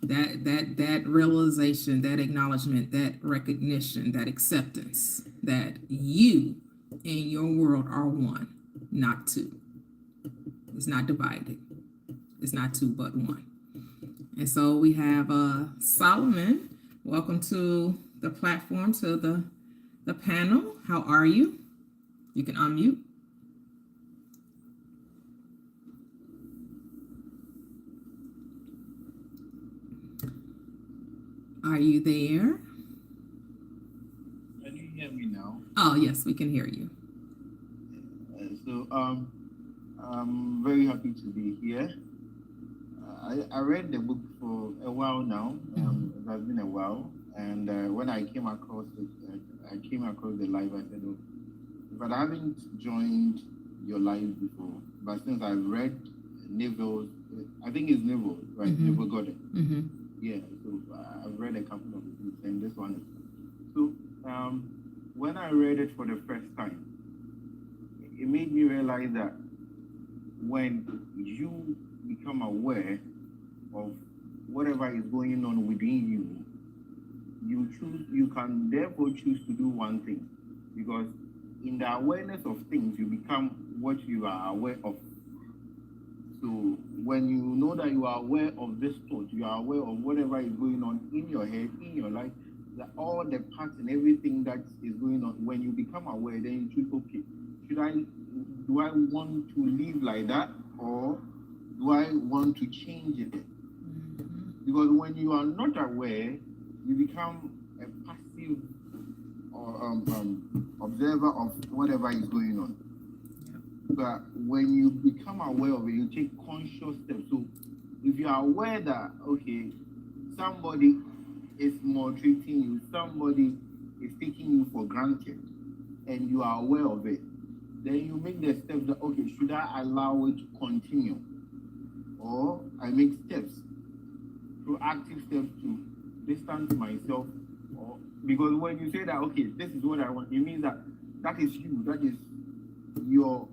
That realization, that acknowledgement, that recognition, that acceptance that you and your world are one, not two. It's not divided. It's not two, but one. And so we have Solomon. Welcome to the platform, to the panel. How are you? You can unmute. Are you there? Can you hear me now? Oh, yes, we can hear you. I'm very happy to be here. I read the book for a while now. It has been a while. And when I came across it, I came across the live, I said, oh, but I haven't joined your live before. But since I've read Neville's, I think it's Neville, right? Neville Goddard. Yeah, so I've read a couple of books, and this one is. So when I read it for the first time, it made me realize that when you become aware of whatever is going on within you, you can therefore choose to do one thing, because in the awareness of things, you become what you are aware of. So when you know that you are aware of this thought, you are aware of whatever is going on in your head, in your life, that all the parts and everything that is going on, when you become aware, then you choose, okay, do I want to live like that, or do I want to change it? Because when you are not aware, you become a passive or observer of whatever is going on. But when you become aware of it, you take conscious steps. So if you are aware that, okay, somebody is maltreating you, somebody is taking you for granted, and you are aware of it, then you make the steps that, okay, should I allow it to continue? Or I make steps, proactive steps to distance myself. Or because when you say that, okay, this is what I want, it means that that is you, that is your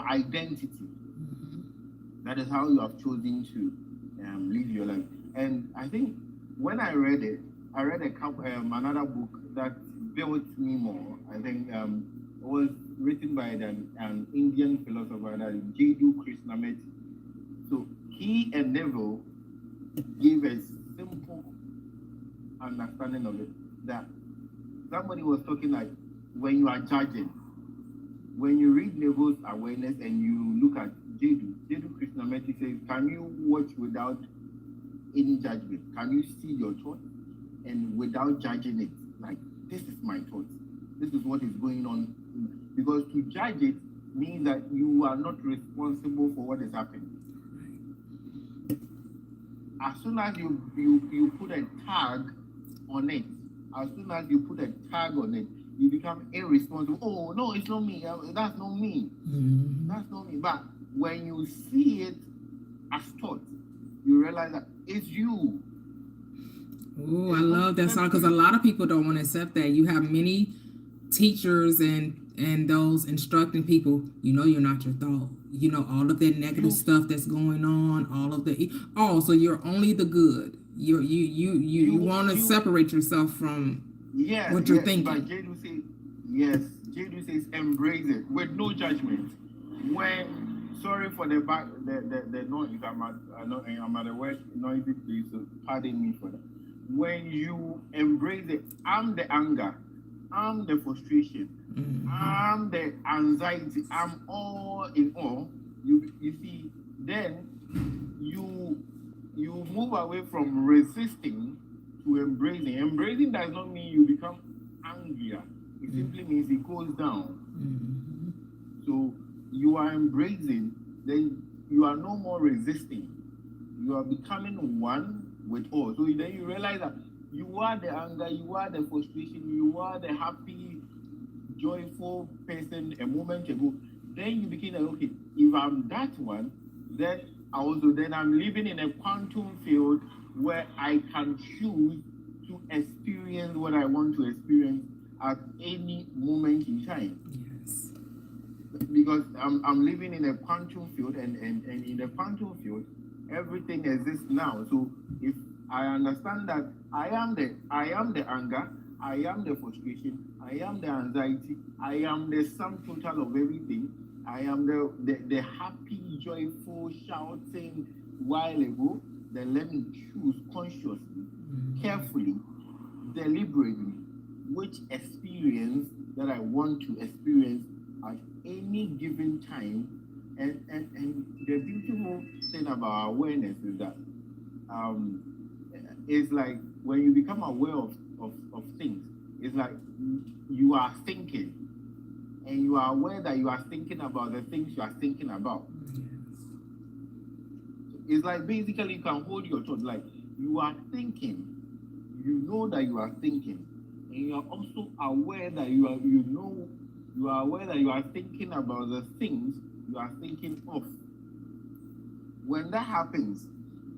identity. That is how you have chosen to live your life. And I think when I read it, I read another book that built me more. I think it was written by an Indian philosopher, that is Jiddu Krishnamurti. So he and Neville gave a simple understanding of it, that somebody was talking like, when you are judging, when you read Neville's awareness and you look at Jiddu Krishnamurti says, can you watch without any judgment? Can you see your thoughts and without judging it? Like, this is my thoughts. This is what is going on. Because to judge it means that you are not responsible for what is happening. As soon as you put a tag on it, you become irresponsible. Oh, no, it's not me. That's not me. That's not me. But when you see it as thought, you realize that it's you. Oh, I love that song, because a lot of people don't want to accept that. You have many teachers and those instructing people, you're not your thought. All of that negative stuff that's going on, all of the so you're only the good. You want to separate yourself from what you're thinking. But Jiddu says embrace it with no judgment. Sorry for the noise. I'm at a work noisy place, so pardon me for that. When you embrace it, I'm the anger, I'm the frustration, I'm the anxiety. I'm all in all. You see, then you move away from resisting to embracing. Embracing does not mean you become angrier. It simply means it goes down. So you are embracing, then you are no more resisting. You are becoming one with all. So then you realize that you are the anger, you are the frustration, you are the happy, joyful person a moment ago. Then you begin like, okay, if I'm that one, then I'm living in a quantum field where I can choose to experience what I want to experience at any moment in time. Yes. Because I'm living in a quantum field, and in the quantum field, everything exists now. So if I understand that I am the anger, I am the frustration, I am the anxiety, I am the sum total of everything. I am the happy, joyful, shouting while ago. Then let me choose consciously, carefully, deliberately, which experience that I want to experience at any given time. And the beautiful thing about awareness is that it's like when you become aware of things, it's like you are thinking, and you are aware that you are thinking about the things you are thinking about. It's like basically you can hold your thought, like you are thinking, you know that you are thinking, and you are also aware that you are aware that you are thinking about the things you are thinking of. When that happens,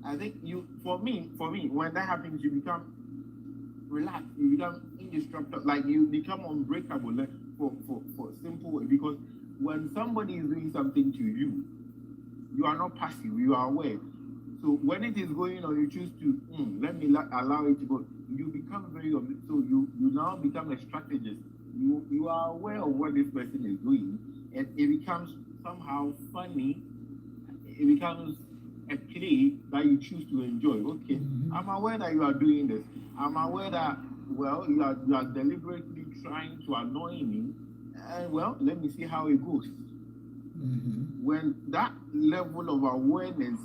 I think for me, when that happens, you become relaxed, you become indestructible, like you become unbreakable, like for simple way. Because when somebody is doing something to you, you are not passive, you are aware. So when it is going on, you choose to let me allow it to go. You become very so you now become a strategist. You are aware of what this person is doing, and it becomes somehow funny. It becomes a play that you choose to enjoy. Okay, I'm aware that you are doing this. I'm aware that you are deliberately trying to annoy me, and let me see how it goes. When that level of awareness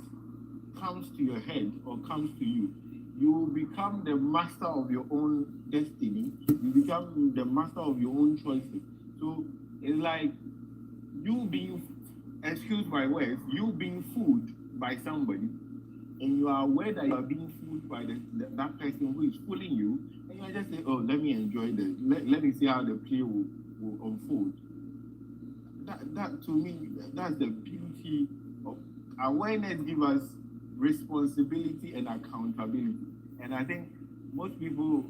comes to your head or comes to you, you become the master of your own destiny. You become the master of your own choices. So it's like you being, excuse my words, you being fooled by somebody, and you are aware that you are being fooled by that person who is fooling you, and you are just saying, oh, let me enjoy this. Let me see how the play will unfold. That to me, that's the beauty of awareness. Gives us responsibility and accountability. And I think most people,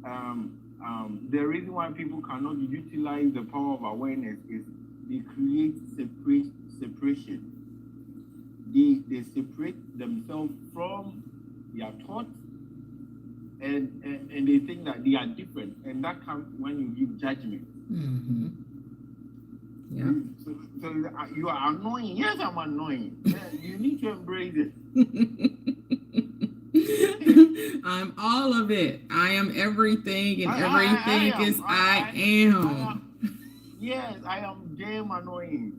the reason why people cannot utilize the power of awareness is they create separation. They separate themselves from their thoughts, and they think that they are different, and that comes when you give judgment. Yeah. So you are annoying. Yes, I'm annoying. Yeah, you need to embrace it. I'm all of it. I am everything, and everything is I am. Yes, I am damn annoying.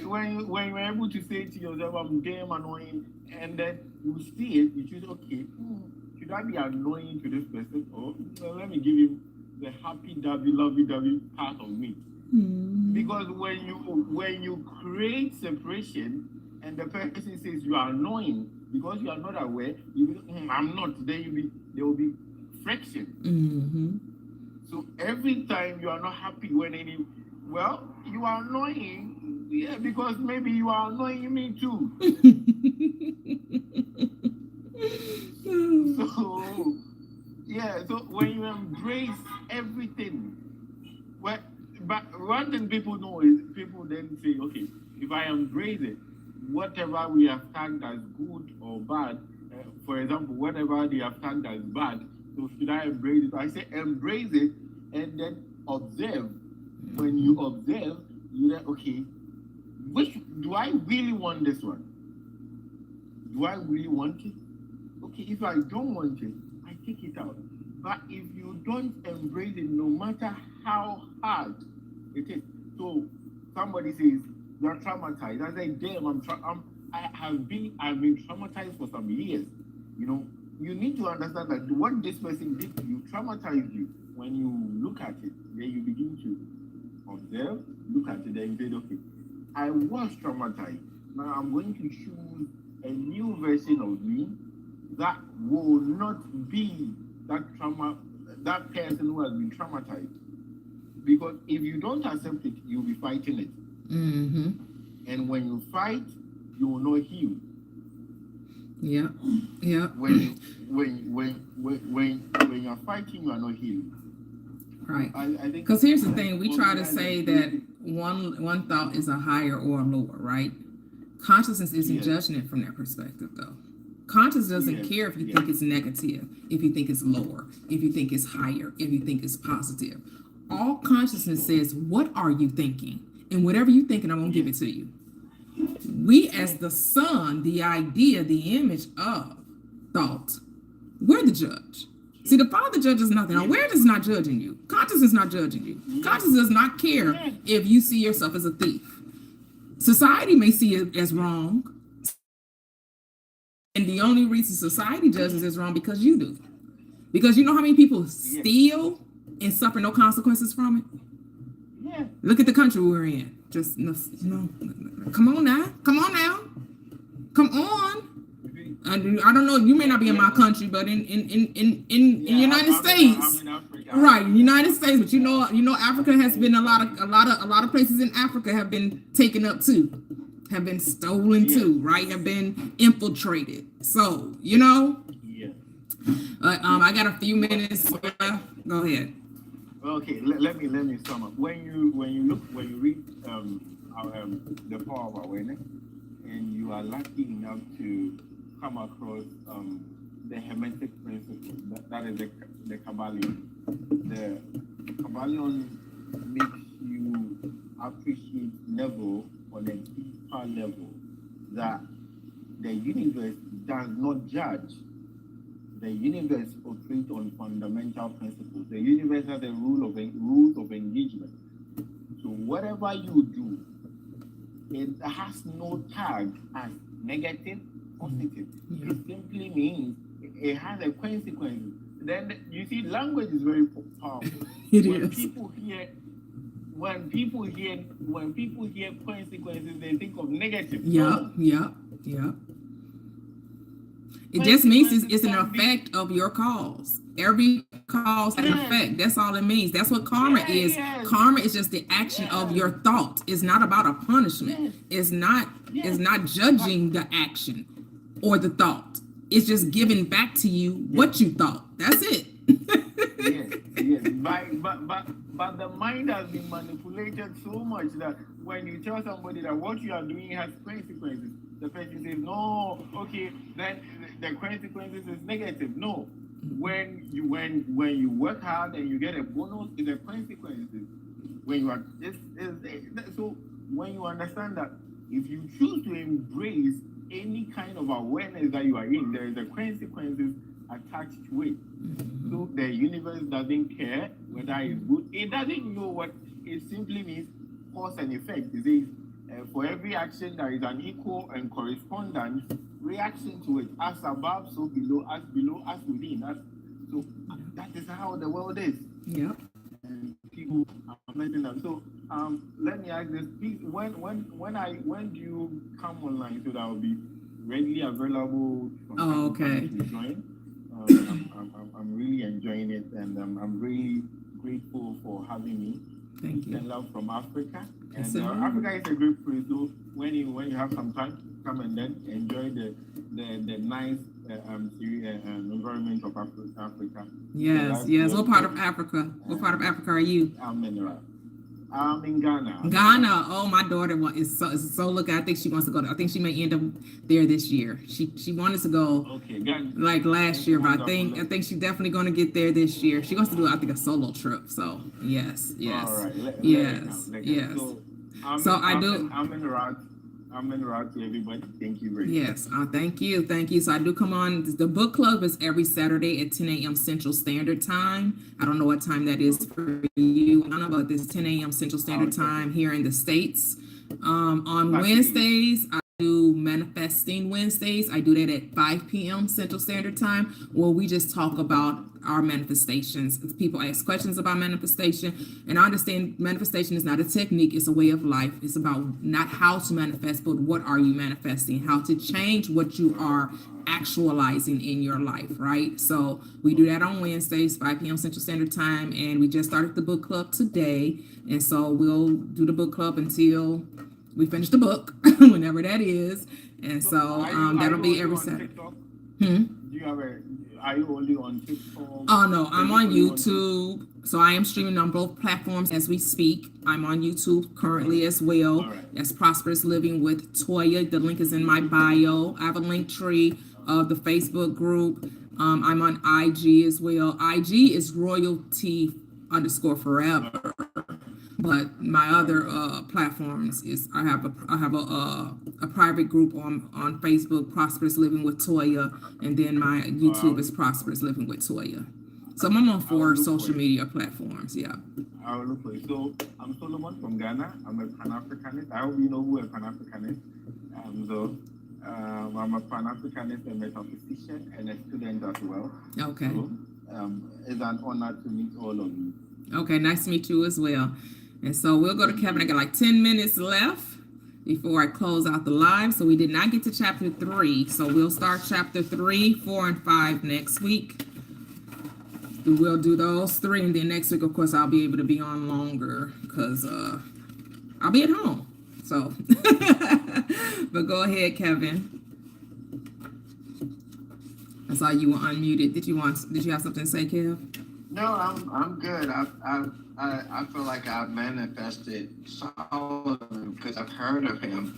When you're able to say to yourself, I'm damn annoying, and then you see it, you choose, okay, should I be annoying to this person? Or let me give him the happy lovey-dovey part of me. Because when you create separation and the person says you are annoying because you are not aware, you be, I'm not, then there will be friction. So every time you are not happy when you are annoying, yeah, because maybe you are annoying me too. So when you embrace everything, but one thing people know is people then say, okay, if I embrace it, whatever we have tagged as good or bad, for example, whatever they have tagged as bad, so should I embrace it? I say embrace it and then observe. When you observe, you then, okay, which do I really want this one? Do I really want it? Okay, if I don't want it, I take it out. But if you don't embrace it, no matter how hard it is, so somebody says you're traumatized. I say, damn, I've been traumatized for some years. You know, you need to understand that what this person did to you traumatized you. When you look at it, then you begin to observe, look at it, and say, okay, I was traumatized. Now I'm going to choose a new version of me that will not be that person who has been traumatized. Because if you don't accept it, you'll be fighting it. Mm-hmm. And when you fight, you will not heal. Yeah. Yeah. When you're fighting, you are not healed. Right. I think Because here's the thing, we try to say that one thought is a higher or a lower, right? Consciousness isn't judging it from that perspective, though. Conscious doesn't care if you think it's negative, if you think it's lower, if you think it's higher, if you think it's positive. All consciousness says, what are you thinking? And whatever you're thinking, I'm going to give it to you. We as the son, the idea, the image of thought, we're the judge. See, the Father judges nothing. Awareness is not judging you. Consciousness is not judging you. Consciousness does not care if you see yourself as a thief. Society may see it as wrong. And the only reason society judges is wrong because you do. Because you know how many people steal and suffer no consequences from it? Yeah. Look at the country we're in. Just, you know, come on now. Come on now. Come on. I don't know. You may not be in my country, but in the United States, right? United States, but you know, Africa has been a lot of places in Africa have been taken up too, have been stolen too, right? Have been infiltrated. So you know, I got a few minutes. Go ahead. Okay, let me sum up. When you read the Power of Awareness, and you are lucky enough to come across the Hermetic principle, that is the Kabbalion. The Kabbalion makes you appreciate level on a deeper level that the universe does not judge. The universe operates on fundamental principles. The universe has a rules of engagement. So whatever you do, it has no tag as negative, positive. It simply means it has a consequence. Then you see, language is very powerful. When people hear consequences, they think of negative. Yeah. It just means it's an effect of your cause. Every cause has an effect. That's all it means. That's what karma is. Karma is just the action of your thought. It's not about a punishment. It's not judging the action or the thought. It's just giving back to you what you thought. That's it. Yes. But the mind has been manipulated so much that when you tell somebody that what you are doing has consequences, the person says, no, okay, then the consequences is negative. No. When you work hard and you get a bonus, it's the consequences. When you are so when you understand that if you choose to embrace any kind of awareness that you are in, there is a consequences attached to it. So the universe doesn't care whether it's good. It doesn't know what it simply means cause and effect. It says for every action there is an equal and correspondent reaction to it. As above, so below, as within. So that is how the world is. Yeah. And people are messing that. So let me ask this: please, when do you come online so that I'll be readily available from time to join? I'm really enjoying it, and I'm really grateful for having me. Thank you. And love from Africa. Yes, And Africa is a great place. So when you have some time, come and then enjoy the nice environment of Africa. Yes. What part of Africa? What part of Africa are you? I'm in Ghana. Ghana. Oh, my daughter is so looking. I think she wants to go. I think she may end up there this year. She wanted to go. Okay, Ghana. Like last year, but I think she's definitely going to get there this year. She wants to do, I think, a solo trip. So yes. All right. Yes. So, I'm in route. I'm en route to everybody. Thank you very much. Yes, thank you. So I do come on. The book club is every Saturday at 10 a.m. Central Standard Time. I don't know what time that is for you. I don't know about this 10 a.m. Central Standard Time here in the States. On Wednesdays, I do Manifesting Wednesdays. I do that at 5 p.m. Central Standard Time, where we just talk about our manifestations. People ask questions about manifestation, and I understand manifestation is not a technique, it's a way of life. It's about not how to manifest, but what are you manifesting, how to change what you are actualizing in your life, right? So we do that on Wednesdays, 5 p.m. Central Standard Time, and we just started the book club today, and so we'll do the book club until we finish the book, whenever that is, and so that'll be every Saturday. Do you have are you only on TikTok? Oh no, I'm on YouTube. So I am streaming on both platforms as we speak. I'm on YouTube currently as well. Right. That's Prosperous Living with Toya. The link is in my bio. I have a link tree of the Facebook group. I'm on IG as well. IG is royalty_forever. But my other platforms is I have a private group on Facebook, Prosperous Living with Toya, and then my YouTube is Prosperous Living with Toya. So I'm on 4 social media platforms. Yeah. I will look for it. So I'm Solomon from Ghana. I'm a Pan-Africanist. I hope you know who a Pan-Africanist. I'm a Pan-Africanist, a metaphysician, and a student as well. Okay. So, it's an honor to meet all of you. Okay, nice to meet you as well. And so we'll go to Kevin. I got like 10 minutes left before I close out the live. So we did not get to chapter 3. So we'll start chapter 3, 4, and 5 next week. We'll do those 3. And then next week, of course, I'll be able to be on longer because I'll be at home. So, but go ahead, Kevin. I saw you were unmuted. Did you have something to say, Kev? No, I'm good. I feel like I've manifested Solomon because I've heard of him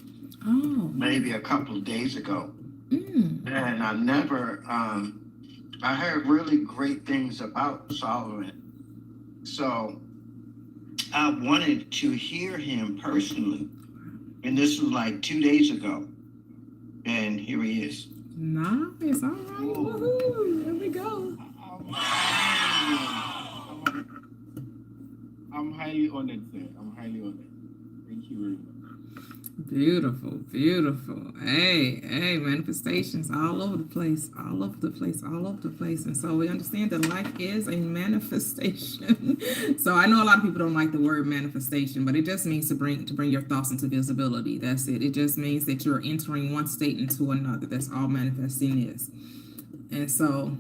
maybe a couple of days ago. And I never, I heard really great things about Solomon. So I wanted to hear him personally. And this was like 2 days ago. And here he is. Nice. All right. Woohoo. There we go. I'm highly honored, sir. I'm highly honored. Thank you very much. Beautiful. Hey, manifestations all over the place. And so we understand that life is a manifestation. So I know a lot of people don't like the word manifestation, but it just means to bring your thoughts into visibility. That's it. It just means that you're entering one state into another. That's all manifesting is. And so,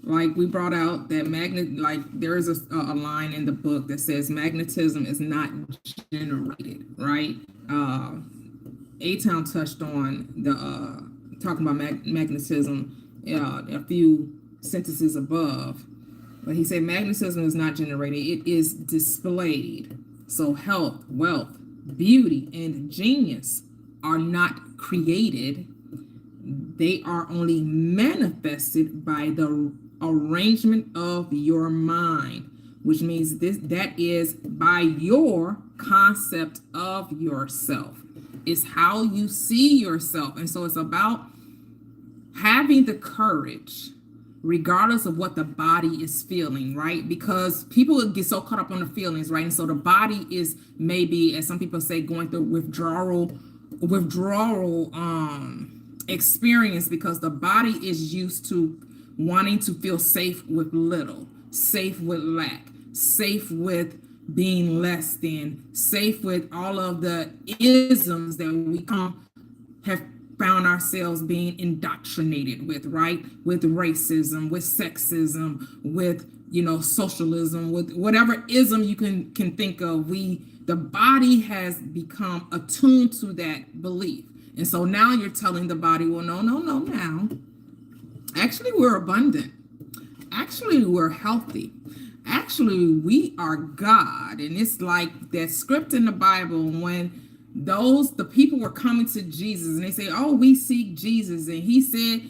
like we brought out that there is a line in the book that says magnetism is not generated, right? A-Town touched on talking about magnetism a few sentences above, but he said magnetism is not generated, it is displayed. So health, wealth, beauty, and genius are not created. They are only manifested by the arrangement of your mind, which means that is by your concept of yourself. It's how you see yourself. And so it's about having the courage, regardless of what the body is feeling, right? Because people get so caught up on the feelings, right? And so the body is maybe, as some people say, going through withdrawal experience because the body is used to wanting to feel safe with little, safe with lack, safe with being less than, safe with all of the isms that we have found ourselves being indoctrinated with, right? With racism, with sexism, with, socialism, with whatever ism you can think of. The body has become attuned to that belief. And so now you're telling the body, well, no, now. Actually, we're abundant. Actually, we're healthy. Actually, we are God. And it's like that script in the Bible when the people were coming to Jesus and they say, oh, we seek Jesus. And he said,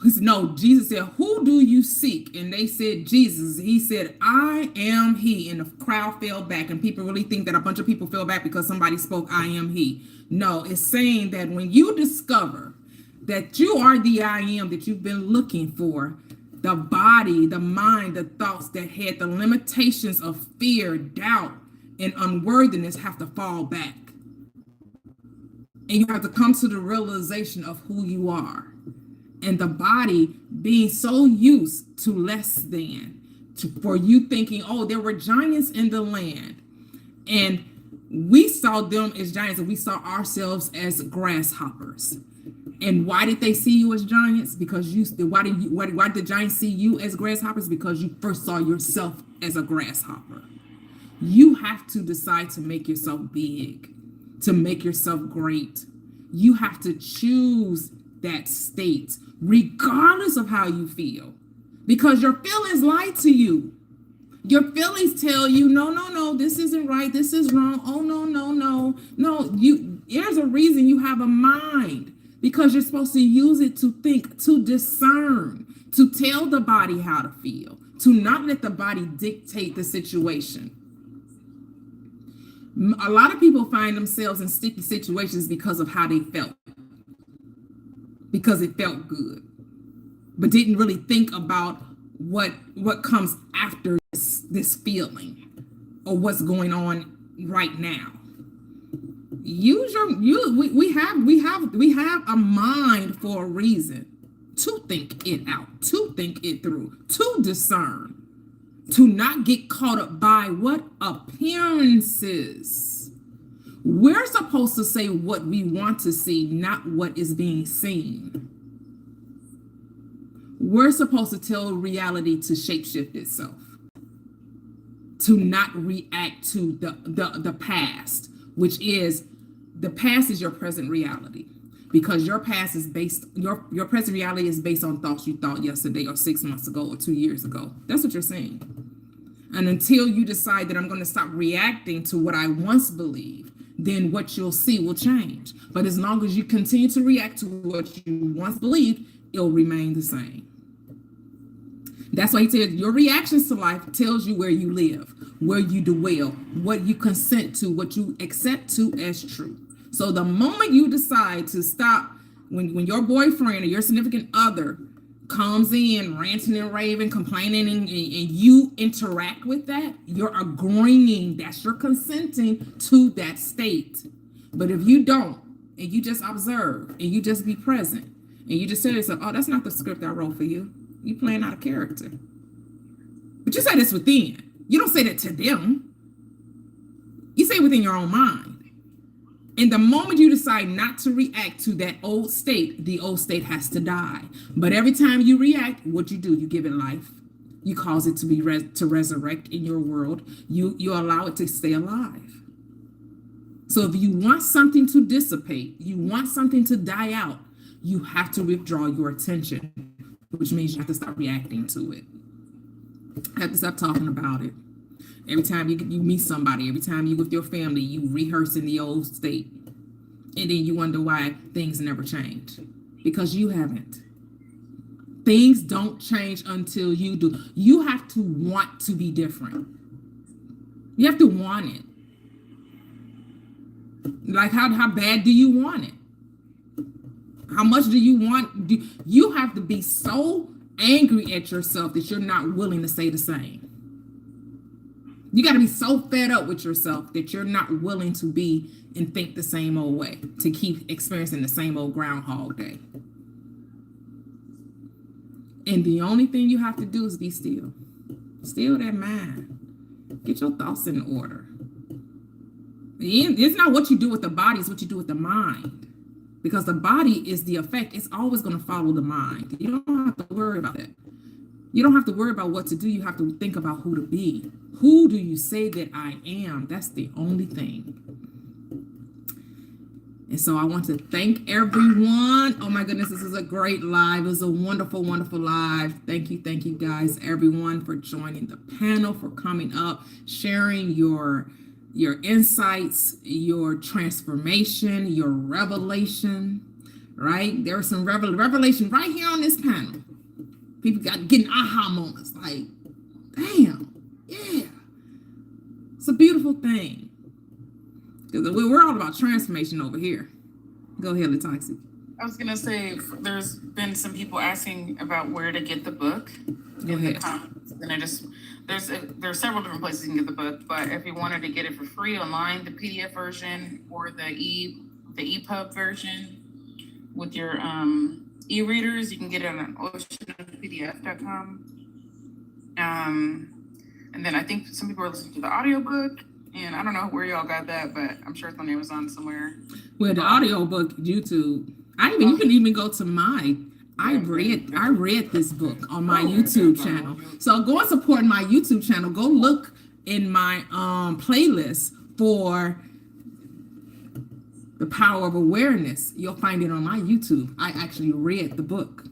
He said, no, Jesus said, who do you seek? And they said, Jesus. He said, I am he. And the crowd fell back. And people really think that a bunch of people fell back because somebody spoke, I am he. No, it's saying that when you discover that you are the I am that you've been looking for, the body, the mind, the thoughts that had the limitations of fear, doubt, and unworthiness have to fall back. And you have to come to the realization of who you are. And the body being so used to less than, for you thinking, oh, there were giants in the land. And we saw them as giants and we saw ourselves as grasshoppers. And why did they see you as giants? Because why did the giants see you as grasshoppers? Because you first saw yourself as a grasshopper. You have to decide to make yourself big, to make yourself great. You have to choose that state, regardless of how you feel, because your feelings lie to you. Your feelings tell you, no, this isn't right, this is wrong. Oh, no. There's a reason you have a mind, because you're supposed to use it to think, to discern, to tell the body how to feel, to not let the body dictate the situation. A lot of people find themselves in sticky situations because of how they felt. Because it felt good, but didn't really think about what comes after this feeling or what's going on right now. We have a mind for a reason, to think it out, to think it through, to discern, to not get caught up by what? Appearances. We're supposed to say what we want to see, not what is being seen. We're supposed to tell reality to shapeshift itself, to not react to the past, which is, the past is your present reality, because your past is your present reality is based on thoughts you thought yesterday or 6 months ago or 2 years ago. That's what you're saying. And until you decide that I'm going to stop reacting to what I once believed, then what you'll see will change. But as long as you continue to react to what you once believed, it'll remain the same. That's why he said your reactions to life tells you where you live, where you dwell, what you consent to, what you accept to as true. So the moment you decide to stop, when your boyfriend or your significant other comes in ranting and raving, complaining, and you interact with that, you're agreeing, that's you're consenting to that state. But if you don't, and you just observe, and you just be present, and you just say to yourself, oh, that's not the script I wrote for you. You playing out a character. But you say this within. You don't say that to them. You say it within your own mind. And the moment you decide not to react to that old state, the old state has to die. But every time you react, what you do, you give it life. You cause it to be to resurrect in your world. You allow it to stay alive. So if you want something to dissipate, you want something to die out, you have to withdraw your attention, which means you have to stop reacting to it. You have to stop talking about it. Every time you meet somebody, every time you with your family, you rehearse in the old state. And then you wonder why things never change. Because you haven't. Things don't change until you do. You have to want to be different. You have to want it. Like how bad do you want it? How much do you want? You have to be so angry at yourself that you're not willing to say the same. You got to be so fed up with yourself that you're not willing to be and think the same old way, to keep experiencing the same old Groundhog Day. And the only thing you have to do is be still. Still that mind. Get your thoughts in order. It's not what you do with the body, it's what you do with the mind. Because the body is the effect. It's always going to follow the mind. You don't have to worry about that. You don't have to worry about what to do. You have to think about who to be. Who do you say that I am? That's the only thing. And so I want to thank everyone. Oh my goodness, this is a great live. It was a wonderful, wonderful live. Thank you guys, everyone, for joining the panel, for coming up, sharing your insights, your transformation, your revelation. right? There was some revelation right here on this panel. People got getting aha moments, like, damn, yeah. It's a beautiful thing. Because we're all about transformation over here. Go ahead, Latoxi. I was gonna say, there's been some people asking about where to get the book. Go ahead. And there are several different places you can get the book, but if you wanted to get it for free online, the PDF version or the EPUB version with your e-readers, you can get it on oceanpdf.com. And then I think some people are listening to the audiobook, and I don't know where y'all got that, but I'm sure it's on Amazon somewhere. Well, the audiobook, YouTube. You can even go to I read this book on my YouTube channel. So go and support my YouTube channel. Go look in my playlist for The Power of Awareness. You'll find it on my YouTube. I actually read the book.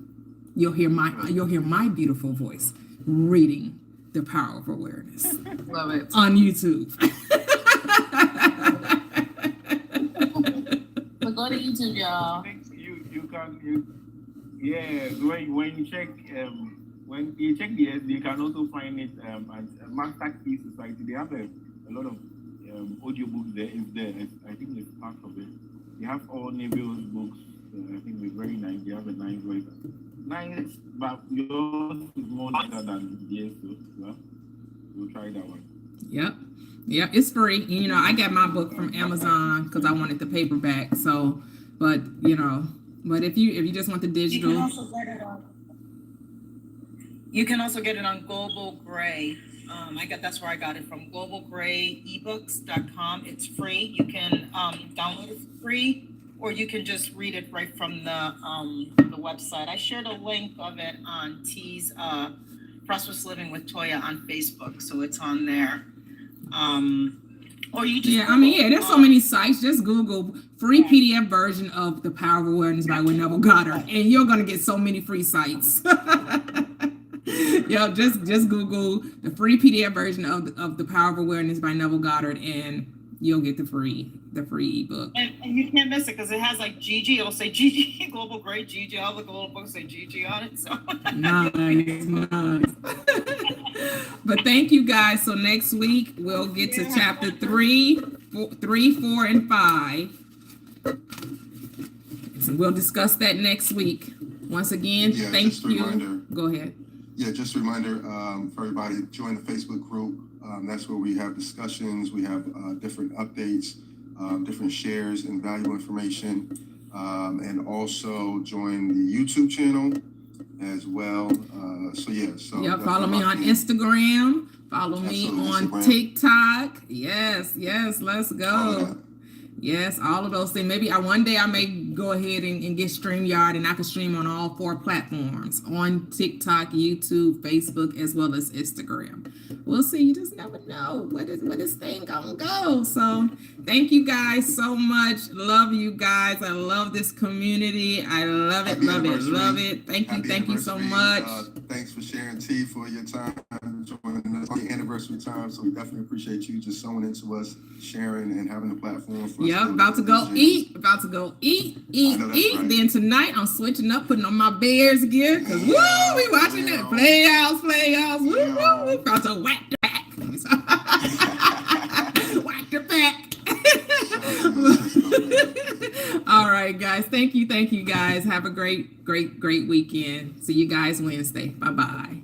You'll hear my beautiful voice reading The Power of Awareness. Love it. On YouTube. So go to YouTube, y'all. When you check you can also find it at Master Key Society. They have a lot of audiobooks there. Is there? I think it's part of it. They have all Neville's books. I think they're very nice. They have a nice voice. Nice, but yours is more nicer than theirs. So well, we'll try that one. Yep, it's free. You know, I got my book from Amazon because I wanted the paperback. So, but if you just want the digital, You can also get it on Global Gray. That's where I got it from. globalgrayebooks.com. It's free. You can download it for free, or you can just read it right from the website. I shared a link of it on T's Prosperous Living with Toya on Facebook, so it's on there. Or you just there's so many sites. Just Google free PDF version of The Power of Awareness by Neville Goddard, and you're gonna get so many free sites. Just Google the free PDF version of The Power of Awareness by Neville Goddard, and you'll get the free ebook. And you can't miss it because it has like Gigi. It'll say Gigi, Global Gray, Gigi. All the little books say Gigi on it. So nice. But thank you guys. So next week we'll get to chapter 3, 4, and 5. So we'll discuss that next week. Once again, thank you. Reminder. Go ahead. Yeah, just a reminder for everybody, join the Facebook group. That's where we have discussions. We have different updates, different shares and valuable information. And also join the YouTube channel as well. Follow me on Instagram. Follow me on Instagram. TikTok. Yes, let's go. Yes, all of those things. Maybe one day I may go ahead and get StreamYard, and I can stream on all 4 platforms, on TikTok, YouTube, Facebook, as well as Instagram. We'll see. You just never know where this thing gonna go. So thank you guys so much. Love you guys. I love this community. I love it, love it. Thank you so much. Thanks for sharing, T, for your time, joining us on the anniversary time. So we definitely appreciate you just sewing into us, sharing, and having a platform for us. About to go eat. Right. Then tonight I'm switching up, putting on my Bears gear, because we watching it. Playoffs. Woo. About to whack the pack. Whack the pack. All right, guys. Thank you, guys. Have a great weekend. See you guys Wednesday. Bye-bye.